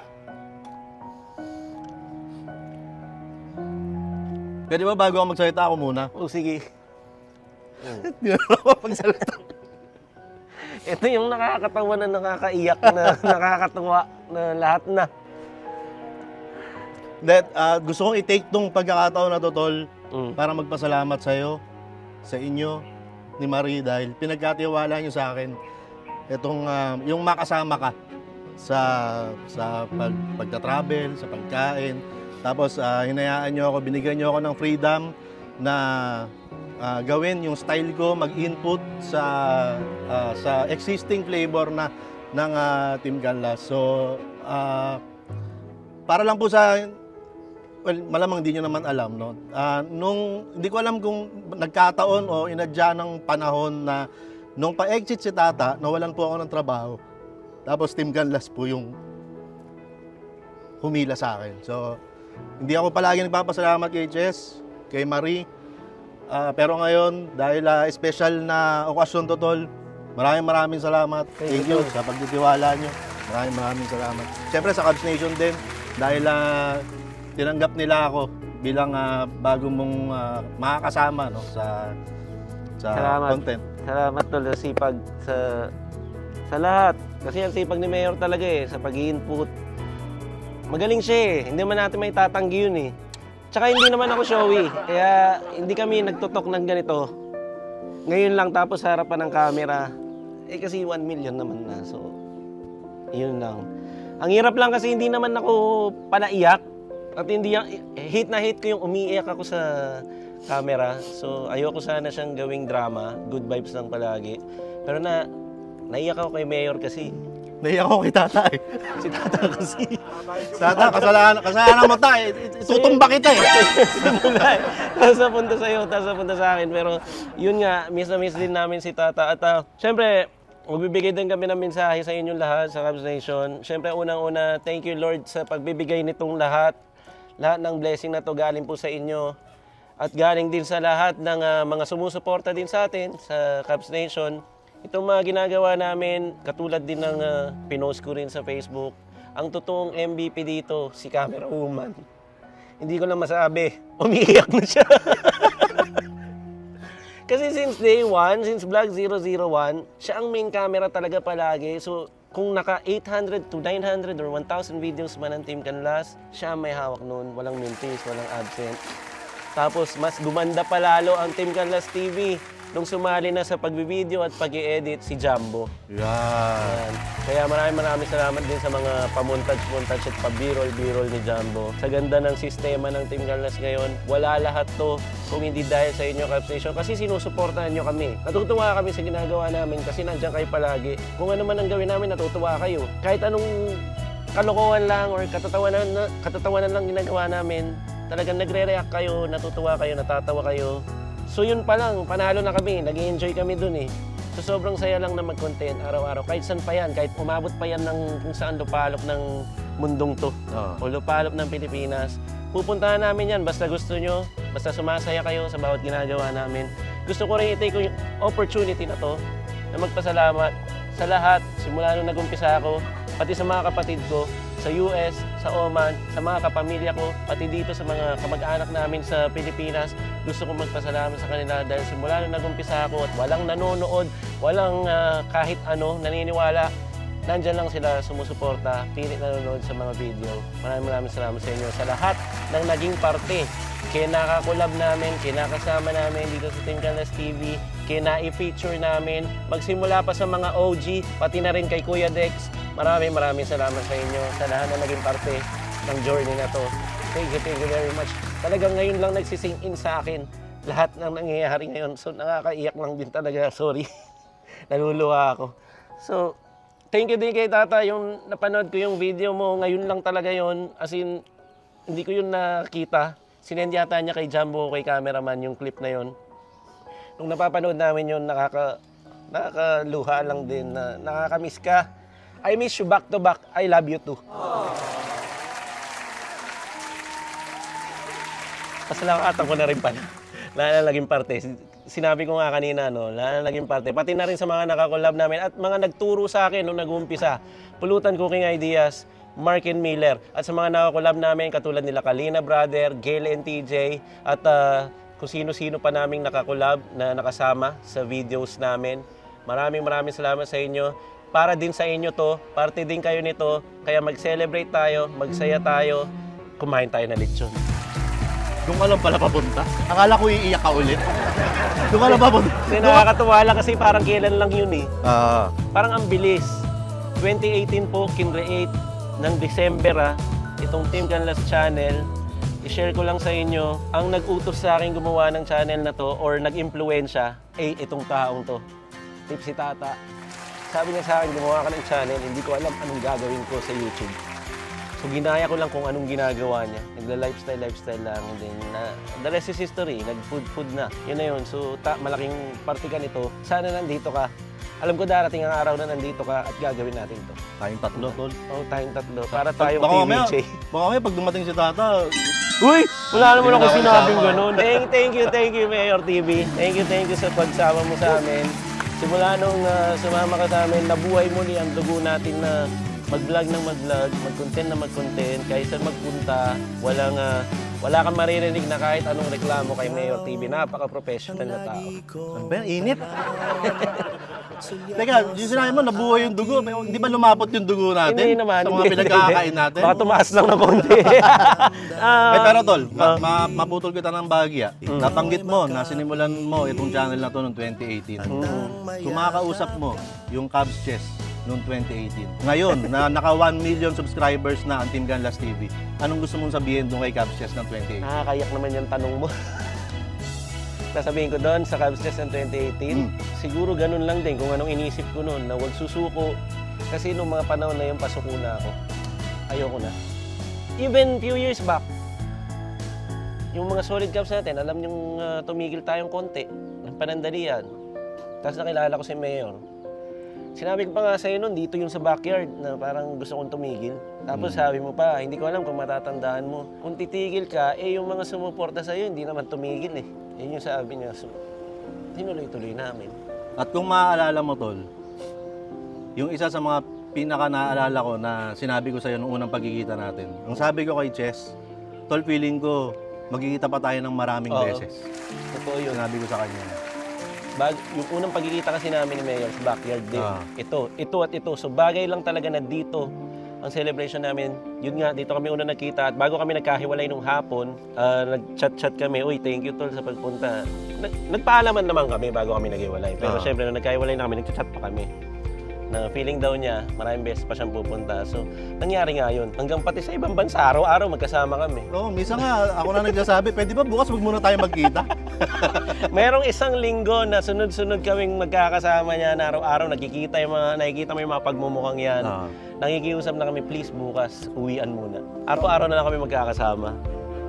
Speaker 1: Pwede ba bago ako magsalita ako muna?
Speaker 3: Oh, sige.
Speaker 1: Hindi na ako magsalita.
Speaker 3: Ito yung nakakatawa na nakakaiyak na nakakatawa na lahat na.
Speaker 1: Gusto kong i-take tong pagkakataon na to, Tol, para magpasalamat sa'yo, sa inyo, ni Marie, dahil pinagkatiwala niyo sa akin itong yung makasama ka sa pagta-travel, sa pagkain. Tapos hinayaan niyo ako, binigyan niyo ako ng freedom na gawin yung style ko, mag-input sa existing flavor na ng Team Canlas. So para lang po sa malamang hindi nyo naman alam, no? Hindi ko alam kung nagkataon o inadya ng panahon na nung pa-exit si Tata, nawalan po ako ng trabaho. Tapos Team Canlas po yung humila sa akin. So, hindi ako palagi nagpapasalamat kay Chess, kay Marie. Pero ngayon, dahil special na okasyon to, Tol, maraming salamat. Thank you sa pagtitiwala nyo. Maraming salamat. Siyempre sa Cubs Nation din, dahil tinanggap nila ako bilang bago mong makakasama, no, sa content.
Speaker 3: Salamat tol sa sipag sa lahat. Kasi ang sipag ni Mayor talaga eh, sa pag-i-input. Magaling siya eh, hindi man natin may tatanggi yun eh. Tsaka hindi naman ako showy, kaya hindi kami nagtutok ng ganito. Ngayon lang tapos sa harapan ng camera. Eh kasi 1 million naman na, so yun lang. Ang hirap lang kasi hindi naman ako panaiyak. At hindi hit na hit ko yung umiiyak ako sa camera. So ayoko sana siyang gawing drama. Good vibes lang palagi. Pero naiyak ako kay Mayor kasi.
Speaker 1: Naiyak ako kay Tata eh.
Speaker 3: Si Tata kasi.
Speaker 1: Tata, kasalanan mo ta eh. Itutumba kita eh.
Speaker 3: Tapos napunta sa'yo, tapos napunta sa akin. Pero yun nga, miss na miss din namin si Tata. At syempre, magbibigay din kami ng mensahe sa inyong lahat sa Cubs Nation. Syempre, unang-una, thank you Lord sa pagbibigay nitong lahat. Lahat ng blessing na to galing po sa inyo. At galing din sa lahat ng mga sumusuporta din sa atin sa Cubs Nation. Itong mga ginagawa namin, katulad din ng pinost ko rin sa Facebook. Ang totoong MVP dito, si Camera Woman. Hindi ko na masabi, umiiyak na siya. Kasi since day 1, since Vlog 001, siya ang main camera talaga palagi. So, kung naka 800 to 900 or 1,000 videos man ang Team Canlas, siya ang may hawak noon. Walang mintis, walang absent. Tapos, mas gumanda pa lalo ang Team Canlas TV nung sumali na sa pagbibideo at pag-i-edit si Jumbo.
Speaker 1: Yan.
Speaker 3: Kaya maraming salamat din sa mga pamontage at pa-b-roll ni Jumbo. Sa ganda ng sistema ng Team Canlas ngayon, wala lahat to kung hindi dahil sa inyo, Cubs Nation. Kasi sinusuportahan nyo kami. Natutuwa kami sa ginagawa namin kasi nandiyan kayo palagi. Kung ano man ang gawin namin, natutuwa kayo. Kahit anong kalokohan lang or katatawanan lang ginagawa namin, talagang nagre-react kayo, natutuwa kayo, natatawa kayo. So yun pa lang, panalo na kami, nag-enjoy kami dun eh. So sobrang saya lang na mag-content araw-araw, kahit saan pa yan, kahit umabot pa yan ng kung saan lupalop ng mundong to, o lupalop ng Pilipinas. Pupuntahan namin yan, basta gusto nyo, basta sumasaya kayo sa bawat ginagawa namin. Gusto ko rin i-take yung opportunity na to, na magpasalamat sa lahat, simula nung nag-umpisa ako, pati sa mga kapatid ko, sa US, sa Oman, sa mga kapamilya ko, pati dito sa mga kamag-anak namin sa Pilipinas. Gusto kong magpasalamat sa kanila dahil simula nung nag-umpisa ako at walang nanonood, walang kahit ano naniniwala, nandyan lang sila sumusuporta, pilit nanonood sa mga video. Maraming salamat sa inyo sa lahat ng naging parte. Kinakakulab namin, kinakasama namin dito sa Team Canlas TV, kina-i-feature namin, magsimula pa sa mga OG, pati na rin kay Kuya Dex. Maraming salamat sa inyo, sa lahat na naging parte ng journey na to. Thank you very much. Talagang ngayon lang nagsising in sa akin lahat ng nangyayari ngayon. So nakakaiyak lang din talaga, sorry. Naluluha ako. So, thank you din kay Tata, yung napanood ko yung video mo, ngayon lang talaga yon. As in, hindi ko yun nakita. Sinend yata niya kay Jumbo, kay cameraman, yung clip na yon. Nung napapanood namin yun, nakakaluha lang din na nakakamiss ka. I miss you back to back. I love you too. Pasalamatan ko na rin pala. Naging parte. Sinabi ko nga kanina, no, naging parte. Pati na rin sa mga nakakolab namin at mga nagturo sa akin nung nag-uumpisa. Pulutan Cooking Ideas, Mark and Miller. At sa mga nakakolab namin, katulad nila Kalina Brother, Gail and TJ, at kung sino-sino pa naming nakakolab na nakasama sa videos namin. Maraming salamat sa inyo. Para din sa inyo to, parte din kayo nito. Kaya mag-celebrate tayo, magsaya tayo, kumain tayo na lechon.
Speaker 1: Doon ka lang pala papunta. Akala ko iiyak ka ulit. Doon ka lang papunta.
Speaker 3: Kasi nakakatuwa lang kasi parang kailan lang yun eh.
Speaker 1: Ah.
Speaker 3: Parang ang bilis. 2018 po, kinreate ng December itong Team Canlas channel. I-share ko lang sa inyo, ang nag-utos sa akin gumawa ng channel na to or nag-impluensya, itong taong to. Tipsy Tata. Sabi niya sa akin, gumawa ka ng channel, hindi ko alam anong gagawin ko sa YouTube. So ginaya ko lang kung anong ginagawa niya. Nagla-lifestyle lang. And then, the rest is history. Nag-food na. Yun na yun. So malaking parte ka nito. Sana nandito ka. Alam ko darating ang araw na nandito ka at gagawin natin to.
Speaker 1: Tayong tatlo, tol.
Speaker 3: Oo, tayong tatlo. Para tayong
Speaker 1: Baka
Speaker 3: team
Speaker 1: mamaya,
Speaker 3: Jay.
Speaker 1: baka mamaya pag dumating si Tata,
Speaker 3: Uy! Wala naman ako sinabing ganun. Thank you, Mayor TV. Thank you sa pagsama mo sa amin. Simula nung sumama ka sa amin, nabuhay muli ang dugo natin na mag-vlog ng mag-vlog, mag-content na mag-content, kahit saan magpunta, wala kang maririnig na kahit anong reklamo kay Mayor TV. Napaka-professional na tao.
Speaker 1: ano ba yan? Init. Teka, yung sinabi mo, nabuhay yung dugo. Hindi ba lumapot yung dugo natin?
Speaker 3: Hindi naman.
Speaker 1: Sa mga pinagkakain natin?
Speaker 3: Baka tumaas lang ng konti.
Speaker 1: Pero tol, maputol kita ng bahagya. Natanggit mo na sinimulan mo itong channel na to noong 2018. Kumakausap mo yung Cubs Chess noong 2018. Ngayon, na naka 1 million subscribers na ang Team Canlas TV, anong gusto mong sabihin doon kay Cubs Chess ng 2018?
Speaker 3: Nakakayak naman yung tanong mo. Sasabihin ko doon sa Cubs Chess ng 2018, siguro ganun lang din kung anong inisip ko noon, na huwag susuko. Kasi nung mga panahon na yung pasuko na ako, ayoko na. Even few years back, yung mga solid Cubs natin, alam yung tumigil tayong konti, ng panandalian. Tapos nakilala ko si Mayor. Sinabi ko pa nga sa'yo noon, dito yung sa backyard, na parang gusto kong tumigil. Tapos sabi mo pa, hindi ko alam kung matatandaan mo. Kung titigil ka, yung mga sumuporta sa'yo, hindi naman tumigil eh. Yun yung sabi niya, tinuloy-tuloy namin.
Speaker 1: At kung maaalala mo, tol, yung isa sa mga pinaka-naaalala ko na sinabi ko sa'yo nung unang pagkikita natin, ang sabi ko kay Chess, tol, feeling ko, magkikita pa tayo ng maraming beses.
Speaker 3: Totoo yun.
Speaker 1: Sinabi ko sa kanya.
Speaker 3: Yung unang pagkikita kasi namin ni Mayor sa backyard din. Ito at ito. So bagay lang talaga na dito ang celebration namin. Yun nga, dito kami una nagkita. At bago kami nagkahiwalay nung hapon, nag-chat-chat kami. Uy, thank you tol sa pagpunta. Nagpaalaman naman kami bago kami naghiwalay. Pero syempre, nung nagkahiwalay na kami, nag-chat pa kami. Na feeling daw niya, maraming beses pa siyang pupunta. So, nangyari nga yun. Hanggang pati sa ibang bansa, araw-araw magkasama kami.
Speaker 1: Oo, minsan nga, ako na nagsasabi, pwede ba bukas wag muna tayo magkita?
Speaker 3: Merong isang linggo na sunod-sunod kaming magkakasama niya na araw-araw nakikita mo yung mga pagmumukhang yan. Nakikiusap na kami, please bukas, uwian muna. Araw-araw na lang kami magkakasama.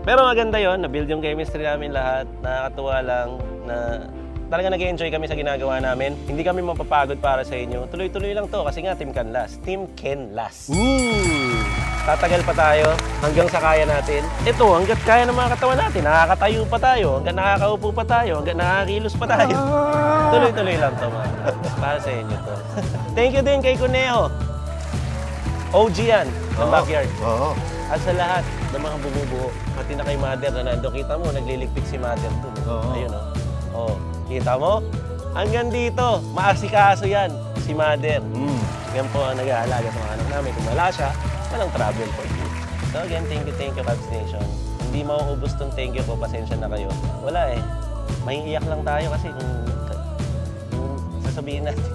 Speaker 3: Pero maganda yon, na-build yung chemistry namin lahat. Nakakatuwa lang na talaga nag-enjoy kami sa ginagawa namin. Hindi kami mapapagod para sa inyo. Tuloy-tuloy lang to kasi nga Team Canlas. Team Canlas. Tatagal pa tayo hanggang sa kaya natin. Ito, hanggat kaya ng mga katawan natin. Nakakatayo pa tayo, hanggang nakakaupo pa tayo, hanggang nakakakilos pa tayo. Tuloy-tuloy lang to mga. Para sa inyo to. Thank you din kay Kuneho. OG yan, ng backyard. At sa lahat ng mga bumubuo, pati na kay Mother na nandun. Kita mo, nagliligpit si Mother doon. Ayun o. Kita mo? Hanggang dito, maasikaso yan, si Mother. Yan po ang nag-aalaga sa mga anak namin. Kung wala siya, walang travel for you. So again, thank you, Cubs Nation. Hindi mauubos tong thank you po, pasensya na kayo. Wala eh. Maiiyak lang tayo kasi kung sasabihin natin.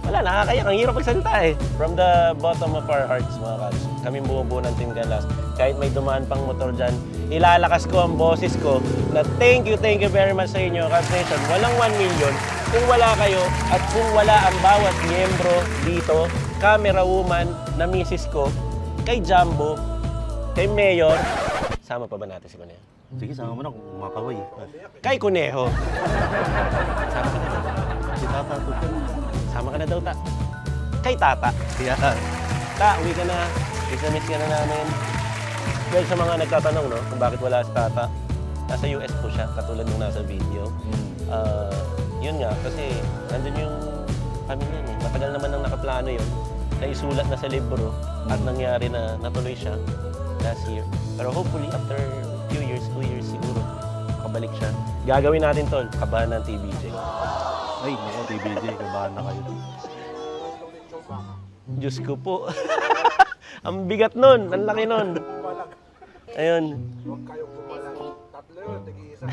Speaker 3: Wala, nakakayak. Ang hirap magsalita eh. From the bottom of our hearts, mga Cubs, kami bumubuo ng Team Canlas. Kahit may dumaan pang motor dyan, ilalakas ko ang boses ko na thank you very much sa inyo, Cubs Nation. Walang 1 million kung wala kayo at kung wala ang bawat miyembro dito camera woman na misis ko, kay Jumbo, kay Mayor. Sama pa ba natin si Kuneho?
Speaker 1: Sige, sama mo na kung kumakaway.
Speaker 3: Kay Kuneho. Sama ka na daw.
Speaker 1: Si Tata to.
Speaker 3: Sama ka na daw, Ta. Kay Tata.
Speaker 1: Yan.
Speaker 3: Ta, uwi ka na. Miss ka na namin. Well, sa mga nagtatanong, no, kung bakit wala si Tata, nasa US po siya, katulad nung nasa video. Yun nga, kasi nandun yung pamilya niya. Matagal naman nang nakaplano yun. Naisulat na sa libro at nangyari na natuloy siya last year. Pero hopefully, after few years, 2 years siguro, makabalik siya. Gagawin natin to, kabahan ng TBJ.
Speaker 1: Ay, naku, TBJ, kabahan na kayo.
Speaker 3: Diyos ko po. Ang bigat nun, ang laki nun. Ayun.
Speaker 8: Huwag kayong bumalang. Tatlo yun, tagi-isa.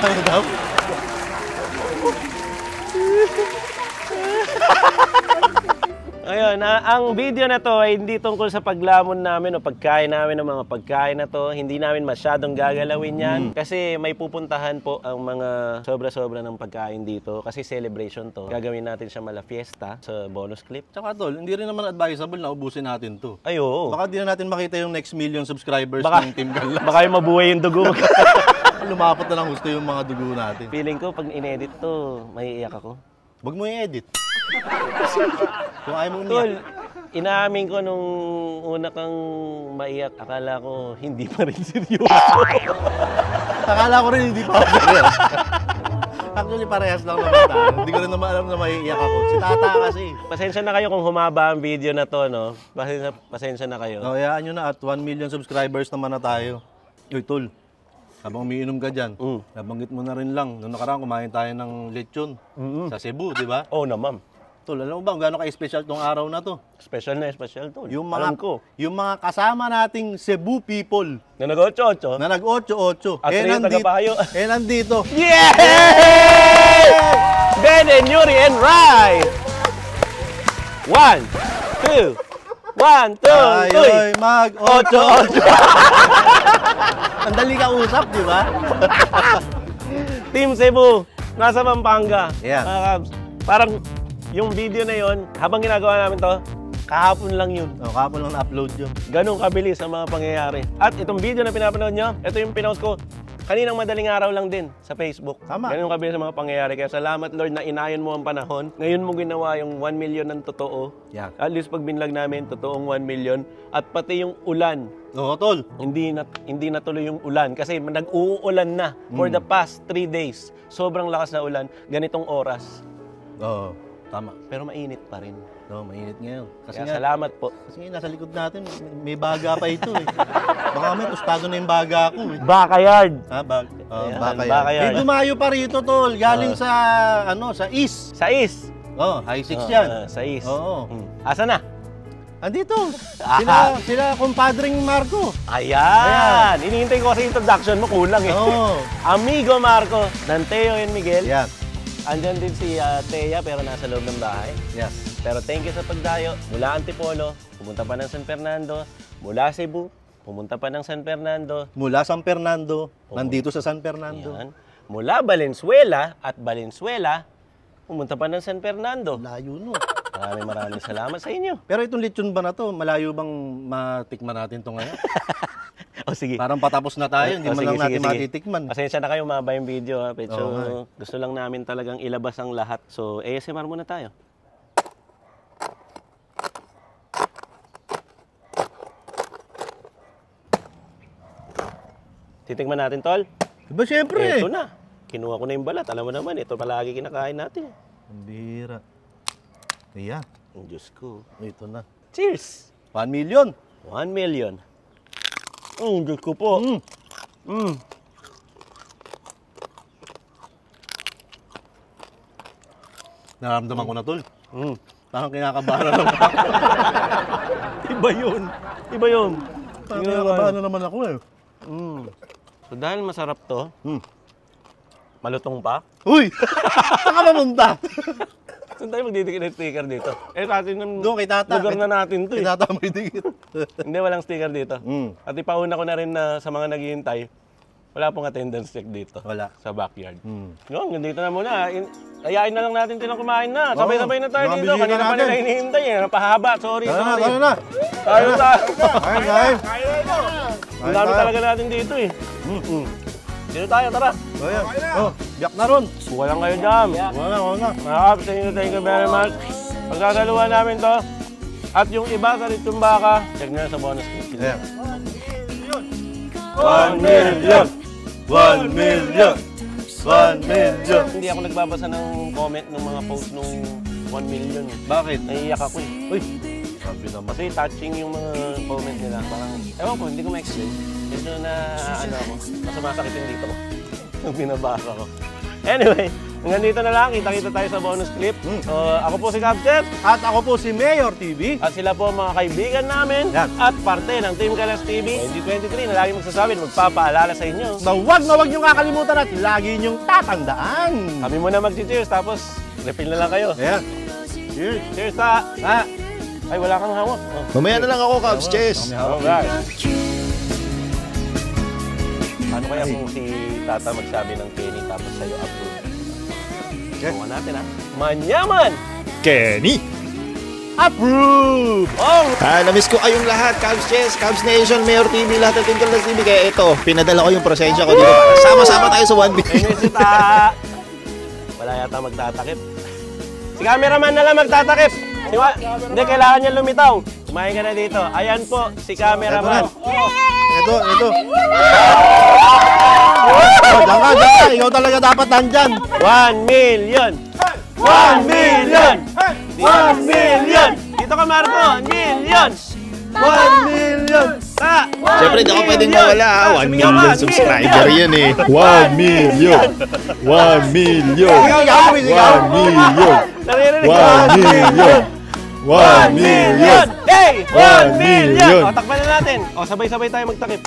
Speaker 1: Ano daw?
Speaker 3: Ayun, ang video na to ay hindi tungkol sa paglamon namin o pagkain namin ng mga pagkain na to. Hindi namin masyadong gagalawin yan. Kasi may pupuntahan po ang mga sobra-sobra ng pagkain dito. Kasi celebration to. Gagawin natin siya mala fiesta sa bonus clip.
Speaker 1: Tsaka tol, hindi rin naman advisable na ubusin natin to.
Speaker 3: Ay, oo.
Speaker 1: Baka di na natin makita yung next million subscribers
Speaker 3: Baka-
Speaker 1: ng Team Galas.
Speaker 3: Baka yung mabuhay yung dugo.
Speaker 1: Lumapot na lang gusto yung mga dugo natin.
Speaker 3: Feeling ko pag in-edit to, may iyak ako.
Speaker 1: Huwag mo i-edit. Kung ayaw mong
Speaker 3: Tol,
Speaker 1: umiyak.
Speaker 3: inaamin ko nung una kang maiyak, akala ko hindi pa rin seryoso.
Speaker 1: Akala ko rin hindi pa ako serious. Actually, parehas lang naman tayo. Hindi ko rin naman alam na maiiyak ako. Si Tata kasi.
Speaker 3: Pasensya na kayo kung humaba ang video na to, no? Pasensya na kayo.
Speaker 1: Hayaan nyo na at 1 million subscribers naman na tayo. Uy, tol. Habang umiinom ka dyan, nabanggit mo na rin lang. Noong nakaraan, kumain tayo ng lechon sa Cebu, di ba?
Speaker 3: Oo naman.
Speaker 1: Tol, alam mo ba kung gaano ka-special tong araw na to?
Speaker 3: Special na special to.
Speaker 1: Yung
Speaker 3: Alam
Speaker 1: mga,
Speaker 3: ko.
Speaker 1: yung mga kasama nating Cebu people
Speaker 3: Na nag-8-8.
Speaker 1: na nag-8-8.
Speaker 3: At rin yung tagapayo.
Speaker 1: Nandito.
Speaker 3: Yay! Ben and Yuri and Rai! 1, 2, 1, 2, 3.
Speaker 1: Ayoy, mag-8-8. Ang dali ka usap, di ba?
Speaker 3: Team Cebu, nasa Pampanga.
Speaker 1: Yeah.
Speaker 3: Mga Kabs, parang yung video na yon, habang ginagawa namin to, kahapon lang yun.
Speaker 1: Kapon lang na-upload yun.
Speaker 3: Ganun kabilis ang mga pangyayari. At itong video na pinapanood nyo, ito yung pinost ko kaninang madaling araw lang din sa Facebook.
Speaker 1: Tama.
Speaker 3: Ganun kabilis ang mga pangyayari. Kaya salamat Lord na inayon mo ang panahon. Ngayon mo ginawa yung 1 million ng totoo.
Speaker 1: Yeah.
Speaker 3: At least pag binlag namin, totoong 1 million. At pati yung ulan,
Speaker 1: Oo, tol.
Speaker 3: hindi natuloy yung ulan kasi nag-uulan na for the past 3 days. Sobrang lakas na ulan, ganitong oras.
Speaker 1: Oo, tama.
Speaker 3: Pero mainit pa rin.
Speaker 1: Oo, mainit ngayon. Kasi
Speaker 3: Kaya salamat po.
Speaker 1: Kasi nga, nasa likod natin, may baga pa ito eh. Baka may tostado na yung baga ko eh.
Speaker 3: Backyard!
Speaker 1: Ha,
Speaker 3: Ayan,
Speaker 1: baka yan.
Speaker 3: baka yan.
Speaker 1: May dumayo pa rito, tol. Galing sa, sa East.
Speaker 3: Sa is.
Speaker 1: Oh, high 6 yan.
Speaker 3: Sa is.
Speaker 1: Oo.
Speaker 3: Asa na?
Speaker 1: Andito.
Speaker 3: Aha.
Speaker 1: Sila kumpadring Marco.
Speaker 3: Ayan! Hinihintay ko kasi introduction mo, kulang eh.
Speaker 1: Oo.
Speaker 3: Amigo Marco, ng Teo and Miguel.
Speaker 1: Yan.
Speaker 3: Andyan din si Thea pero nasa loob ng bahay.
Speaker 1: Yes.
Speaker 3: Pero thank you sa pagdayo. Mula Antipolo, pumunta pa ng San Fernando. Mula Cebu, pumunta pa ng San Fernando.
Speaker 1: Mula San Fernando, nandito sa San Fernando.
Speaker 3: Ayan. Mula Valenzuela at Valenzuela, pumunta pa ng San Fernando.
Speaker 1: Layo no.
Speaker 3: Maraming salamat sa inyo.
Speaker 1: Pero itong lechon ba na to, malayo bang matikman natin to ngayon?
Speaker 3: O sige.
Speaker 1: Parang patapos na tayo, hindi
Speaker 3: O,
Speaker 1: man lang natin matitikman.
Speaker 3: Pasensya na kayo, mahaba yung video ha. Pero
Speaker 1: Oo nga
Speaker 3: gusto lang namin talagang ilabas ang lahat. So, ASMR muna tayo. Titikman natin, tol.
Speaker 1: Diba syempre?
Speaker 3: Ito na. Kinuha ko na yung balat. Alam mo naman, ito palagi kinakain natin.
Speaker 1: Ang bihira. Ayan.
Speaker 3: Ang Diyos ko.
Speaker 1: Ito na.
Speaker 3: Cheers!
Speaker 1: 1 million.
Speaker 3: 1 million. Ang Diyos ko po.
Speaker 1: Nararamdaman ko na tol. Parang kinakabahan na naman ako.
Speaker 3: Iba yun. Iba yun.
Speaker 1: Parang kinakabahan na naman ako eh.
Speaker 3: So dahil masarap to, malutong pa,
Speaker 1: Uy! Saan ka mamunta?
Speaker 3: saan tayo magdidikit ng sticker dito? Eh, sa atin ng
Speaker 1: Doon kay Tata.
Speaker 3: lugar na natin to eh.
Speaker 1: Kay Tata may dikit.
Speaker 3: Hindi, walang sticker dito. At ipauna ko na rin na sa mga naghihintay, Wala pong attendance check dito.
Speaker 1: Wala.
Speaker 3: Sa backyard. Yun, dito na muna. Ayain na lang natin silang kumain na. Sabay-sabay na tayo
Speaker 1: mga
Speaker 3: dito.
Speaker 1: bisita
Speaker 3: Kanina pa
Speaker 1: natin.
Speaker 3: nila hinihintay eh. Napahaba. Sorry.
Speaker 1: Tara na.
Speaker 3: Tayo na.
Speaker 1: Kain.
Speaker 3: Ang dami talaga natin dito eh. Dito tayo, tara.
Speaker 1: Ayan. Oh, biyak na ron.
Speaker 3: Buka lang kayo dyan.
Speaker 1: Wala na.
Speaker 3: Mga Kabs, thank you very much. Pagkakaluan namin to. At yung iba sa Ritumbaka, check nyo sa bonus clip.
Speaker 1: Ayan.
Speaker 3: 1 million!
Speaker 1: 1 million! 1 million!
Speaker 3: Hindi ako nagbabasa ng comment ng mga post nung 1 million.
Speaker 1: Bakit?
Speaker 3: Naiiyak ako eh.
Speaker 1: Uy! Sabi naman.
Speaker 3: Kasi touching yung mga comment nila. Parang, ewan ko, hindi ko ma-explain. Medyo na, ako, masumasakit yung dito ko. Yung binabasa ko. Anyway, hanggang dito na lang. Kita-kita tayo sa bonus clip. So, ako po si Kabset.
Speaker 1: At ako po si Mayor TV.
Speaker 3: At sila po mga kaibigan namin.
Speaker 1: Yan.
Speaker 3: At parte ng Team Kalas TV 2023 na lagi magsasabi at magpapaalala sa inyo.
Speaker 1: Na huwag niyong kakalimutan at lagi niyong tatandaan.
Speaker 3: Kami muna mag-cheers tapos refill na lang kayo.
Speaker 1: Ayan. Cheers.
Speaker 3: Cheers ta! Ay, wala kang hawak. Oh.
Speaker 1: Mamaya na lang ako, Kabs. Cheers.
Speaker 3: Alright. Ano kaya kung si Tata magsabi ng Kenny tapos sa'yo approve?
Speaker 1: Okay.
Speaker 3: Gawa natin ha. Manyaman!
Speaker 4: Kenny!
Speaker 1: Approve!
Speaker 3: Oh!
Speaker 6: Na-miss ko kayong lahat, Cavs Chess, Cavs Nation, Mayor TV, lahat ng Team Kalas TV. Kaya ito, pinadala ko yung presensya ko dito. Sama-sama tayo sa 1 billion.
Speaker 3: Ayun si Ta! Wala yata magtatakip. Si cameraman na lang magtatakip. Hindi, kailangan niya lumitaw. Kumain ka na dito. Ayan po, si cameraman.
Speaker 1: Ito. Diyan ka. Ikaw talaga dapat nandyan.
Speaker 3: 1 million! 1 million! 1 million! Dito ka, Marco! 1 million!
Speaker 1: 1 million!
Speaker 6: Siyempre, hindi ako pwedeng mawala. 1 million subscriber yan eh.
Speaker 4: 1 million! 1 million!
Speaker 1: Sigaw.
Speaker 4: 1 million!
Speaker 3: Naririnig
Speaker 4: 1 million! 1 million!
Speaker 3: Hey! 1 million!
Speaker 4: million!
Speaker 3: O, takpan na natin. O, sabay-sabay tayo magtakip.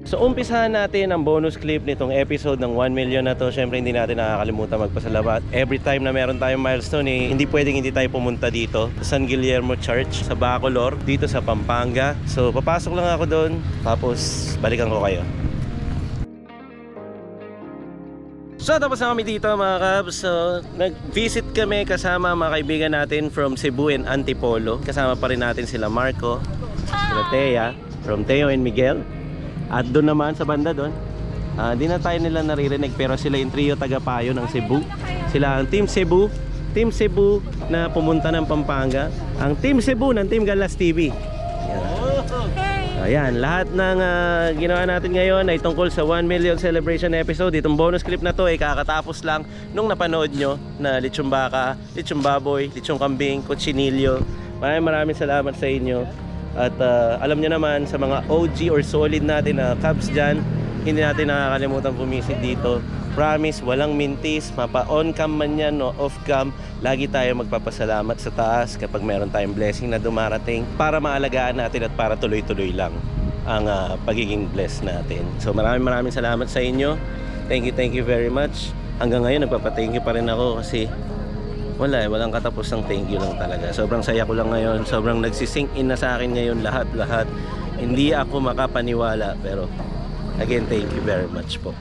Speaker 3: So umpisahan natin ang bonus clip nitong episode ng 1 million na to. Syempre hindi natin nakakalimutan magpasalamat. Every time na meron tayong milestone hindi pwedeng hindi tayo pumunta dito sa San Guillermo Church sa Bacolor, dito sa Pampanga. So papasok lang ako doon, tapos balikan ko kayo. So tapos na kami dito mga Kabs. So nag-visit kami kasama mga kaibigan natin from Cebu and Antipolo. Kasama pa rin natin sila Marco, sila Thea, from Teo and Miguel. At doon naman sa banda doon, di na tayo nila naririnig, pero sila yung trio tagapayo ng Cebu. Sila ang Team Cebu na pumunta ng Pampanga. Ang Team Cebu ng Team Kalas TV. Ayan, lahat ng ginawa natin ngayon ay tungkol sa 1 million celebration episode. Itong bonus clip na to ay kakatapos lang nung napanood nyo na lechong baka, lechong baboy, lechong kambing, kutsinilyo. Maraming salamat sa inyo. At alam nyo naman sa mga OG or solid natin na Cubs dyan, hindi natin nakakalimutan pumisit dito. Promise, walang mintis, mapa-on cam man yan o off cam, lagi tayo magpapasalamat sa taas kapag meron tayong blessing na dumarating para maalagaan natin at para tuloy-tuloy lang ang pagiging blessed natin. So maraming salamat sa inyo. Thank you very much. Hanggang ngayon nagpapa-thank you pa rin ako kasi walang katapos ng thank you lang talaga. Sobrang saya ko lang ngayon. Sobrang nagsisink in na sa akin ngayon lahat. Hindi ako makapaniwala. Pero again, thank you very much po.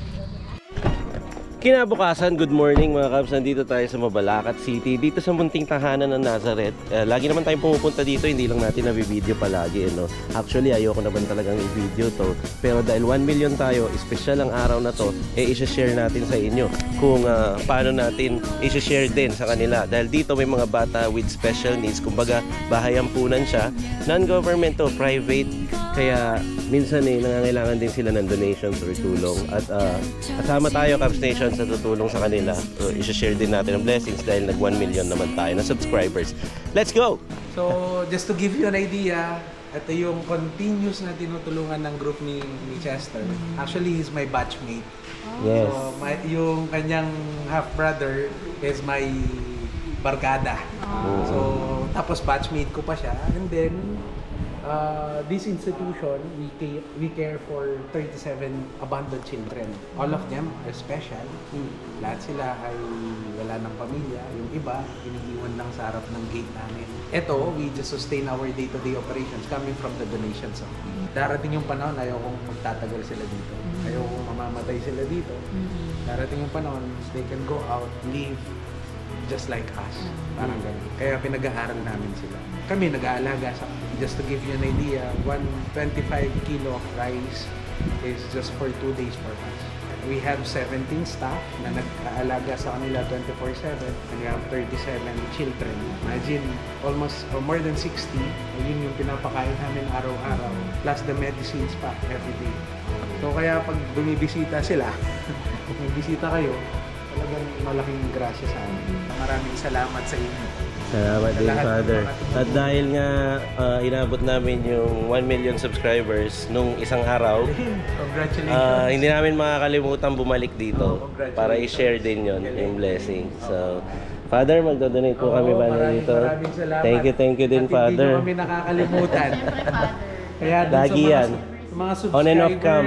Speaker 3: Kinabukasan, good morning mga Kabs. Nandito tayo sa Mabalacat City, dito sa munting tahanan ng Nazareth. Lagi naman tayong pumupunta dito, hindi lang natin na-video palagi. Actually, ayoko naman talagang i-video to. Pero dahil 1 million tayo, special ang araw na to, i-share natin sa inyo kung paano natin i-share din sa kanila. Dahil dito may mga bata with special needs. Kumbaga, bahay ampunan siya. Non-government to, private. Kaya minsan nangangailangan din sila ng donations or tulong. At kasama tayo, Cubs Nation, sa tutulong sa kanila. So, i-share din natin ang blessings dahil nag 1 million naman tayo na subscribers. Let's go!
Speaker 9: So, just to give you an idea, ito yung continuous na tinutulungan ng group ni Chester. Actually, he's my batchmate.
Speaker 3: Yes.
Speaker 9: So, yung kanyang half-brother is my barkada. So, tapos batchmate ko pa siya. And then, This institution, we care for 37 abandoned children. All of them are special. Lahat sila ay wala ng pamilya. Yung iba, iniiwan lang sa harap ng gate namin. Ito, we just sustain our day-to-day operations coming from the donations of people. Darating yung panahon, ayaw kong magtatagal sila dito. Ayaw kong mamamatay sila dito. Darating yung panahon, they can go out, live, just like us. Parang ganun. Kaya pinag-aaral namin sila. Kami nag-aalaga sa, just to give you an idea, 125 kilo of rice is just for 2 days for us. We have 17 staff na nag-aalaga sa kanila 24/7 and we have 37 children. Imagine, almost or more than 60, yun yung pinapakain namin araw-araw, plus the medicines pa every day. So kaya pag bumibisita sila, kung bumibisita kayo, talagang malaking grasya sa amin. Maraming salamat sa inyo.
Speaker 3: Salamat din, Father. At dahil nga inabot namin yung 1 million subscribers nung isang araw,
Speaker 9: Congratulations.
Speaker 3: hindi namin makakalimutan bumalik dito para i-share din yon yung blessing. So, Father, magdodonate po kami ba dito?
Speaker 9: Maraming salamat.
Speaker 3: Thank you din,
Speaker 9: at
Speaker 3: Father.
Speaker 9: Hindi kami nakakalimutan. Kaya dun
Speaker 3: Lagi yan.
Speaker 9: sa mga subscribers,
Speaker 3: On and off cam.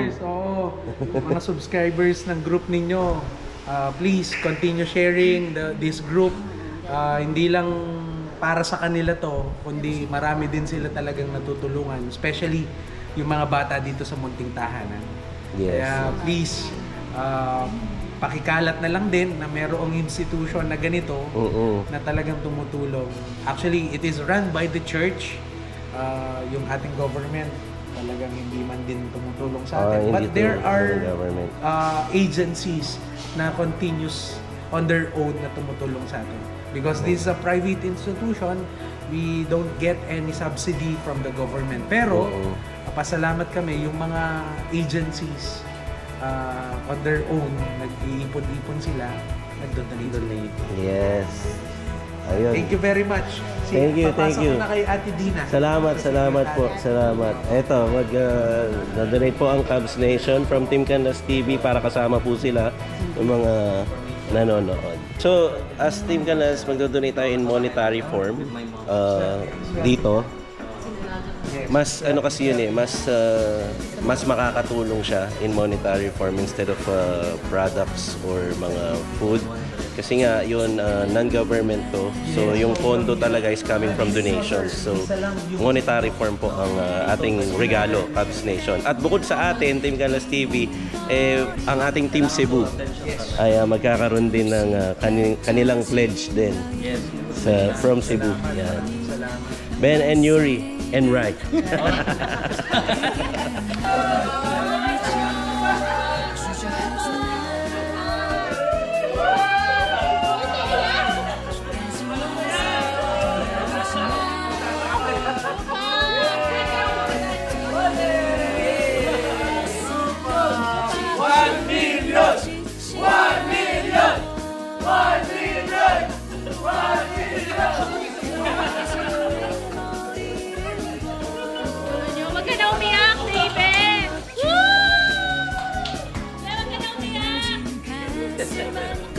Speaker 9: Mga subscribers ng group ninyo, please continue sharing this group. Hindi lang para sa kanila to, kundi marami din sila talagang natutulungan, especially yung mga bata dito sa munting tahanan.
Speaker 3: Yes.
Speaker 9: Kaya please, pakikalat na lang din na mayroong institution na ganito na talagang tumutulong. Actually, it is run by the church. Yung ating government talagang hindi man din tumutulong sa atin. But there are agencies na continuous on their own na tumutulong sa atin. Because this is a private institution, we don't get any subsidy from the government. Pero, pasalamat kami, yung mga agencies on their own, nag-iipon-ipon sila, nagdodonate.
Speaker 3: Yes. Ayun.
Speaker 9: Thank you very much.
Speaker 3: Thank you.
Speaker 9: Papasok na kay Ate Dina.
Speaker 3: Salamat po. Salamat. Eto, mag-donate po ang Cubs Nation from Team Canlas TV para kasama po sila yung mga nanonood. So, as Team Canlas, magdodonate tayo in monetary form dito. Mas ano kasi yun mas makakatulong siya in monetary form instead of products or mga food. Kasi nga yun non-government to. So yung pondo talaga is coming from donations. So monetary form po ang ating regalo, Cubs Nation. At bukod sa atin, Team Canlas TV, ang ating Team Cebu ay magkakaroon din ng kanilang pledge din from Cebu. Yan. Ben and Yuri and Rai.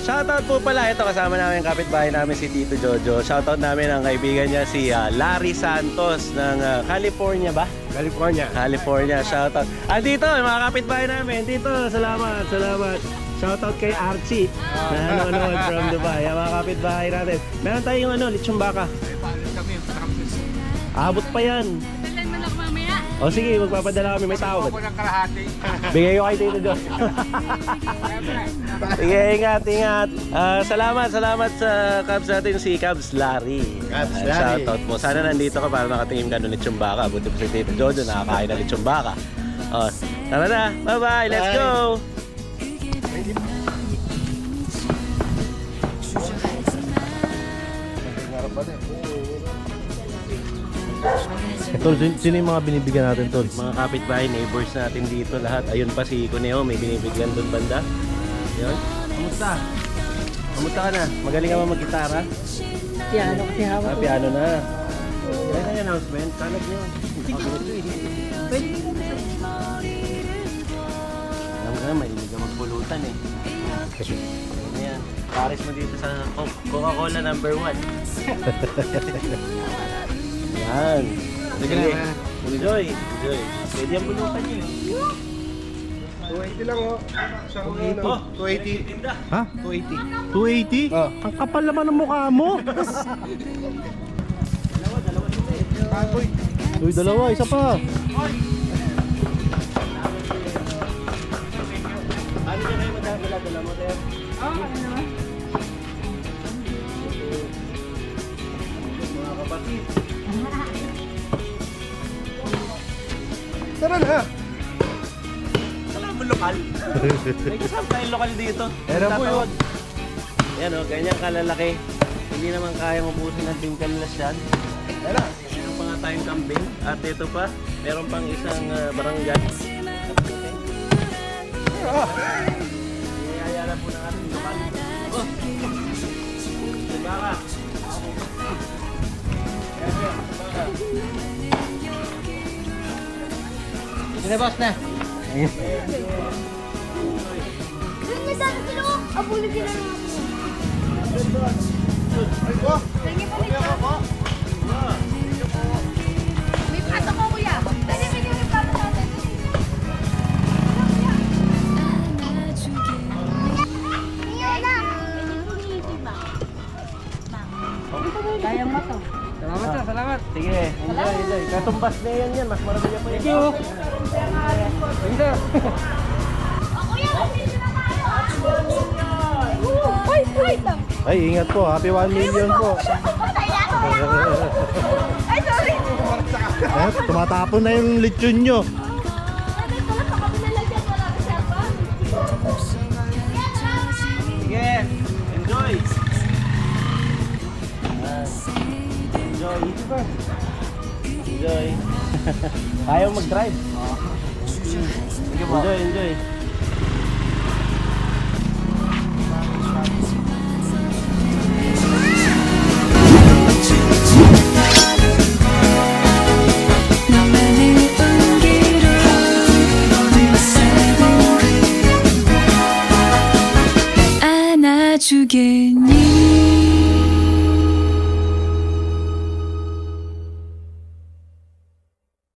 Speaker 3: Shoutout po pala, ito kasama namin yung kapitbahay namin si Tito Jojo. Shoutout namin ang kaibigan niya si Larry Santos ng California ba? California, shoutout. Dito, yung mga kapitbahay namin. Dito, salamat. Shoutout kay Archie na nanonood from Dubai. Yung mga kapitbahay natin. Meron tayong lechon baka. Abot pa yan. O sige, magpapadala kami, may tao. Bigay ko kay Tito Jojo. Sige, ingat. Salamat sa Cubs natin, si Cubs Larry. Shoutout mo. Sana nandito ka para nakatingin ka ng lechon baka. Buti po si Tito Jojo, nakakain ng lechon baka. Tara na, bye-bye, let's go! Tol, sino yung mga binibigyan natin, Tol? Mga kapitbahay, neighbors natin dito lahat. Ayun pa si Cuneo, may binibigyan doon banda. Ayun. Kamusta ka na? Magaling ka ba mag-gitara?
Speaker 10: Piano kasi hawak ko.
Speaker 3: Piano na. Kaya na yung announcement, kalag nyo.
Speaker 10: Pwede ko na.
Speaker 3: Alam ka na, mahilig ka magpulutan eh. Ano yan? Paris mo dito sa Coca-Cola #1. Yan. Sige. Enjoy. Pwede ang bulutan niyo.
Speaker 8: 280 lang ho. Isang ano, 280.
Speaker 1: Ha? 280? 280? Ang kapal naman ng mukha mo. Uy, dalawa, isa pa.
Speaker 3: Ano na kayo madala mo, Ter?
Speaker 5: Ano naman?
Speaker 3: Mga kapatid.
Speaker 8: Tara na.
Speaker 3: Alam mo lokal? May kasama tayong lokal dito.
Speaker 8: Meron po yun.
Speaker 3: Yan o, ganyan kalalaki. Hindi naman kayang ubusin ng tingkalas yan. Meron pa nga tayong kambing. At ito pa, meron pang isang barangay. Iyayala po ng ating lokal. Oh! Diba ka?
Speaker 10: Sinabas na.
Speaker 5: Doon na dati sila ko. Abulin sila naman. Sige pa rin ka. May pato ko, kuya. Pwede bigyan yung pato natin. Kayang mo to.
Speaker 10: Salamat.
Speaker 3: Sige, enjoy. Katumbas na yan. Mas marami niya po yan.
Speaker 10: Thank you. Thank you.
Speaker 5: Kuya, mag-video na tayo. Wait lang.
Speaker 1: Ay, ingat po. Happy 1 million po.
Speaker 5: Ay, sorry.
Speaker 1: Eh, tumatapon na yung lechon nyo.
Speaker 5: Sabi ko lang, sa kabila lang dyan, wala ka cellphone.
Speaker 3: Sige, enjoy. Enjoy. Enjoy. Ayaw mag-drive. Enjoy.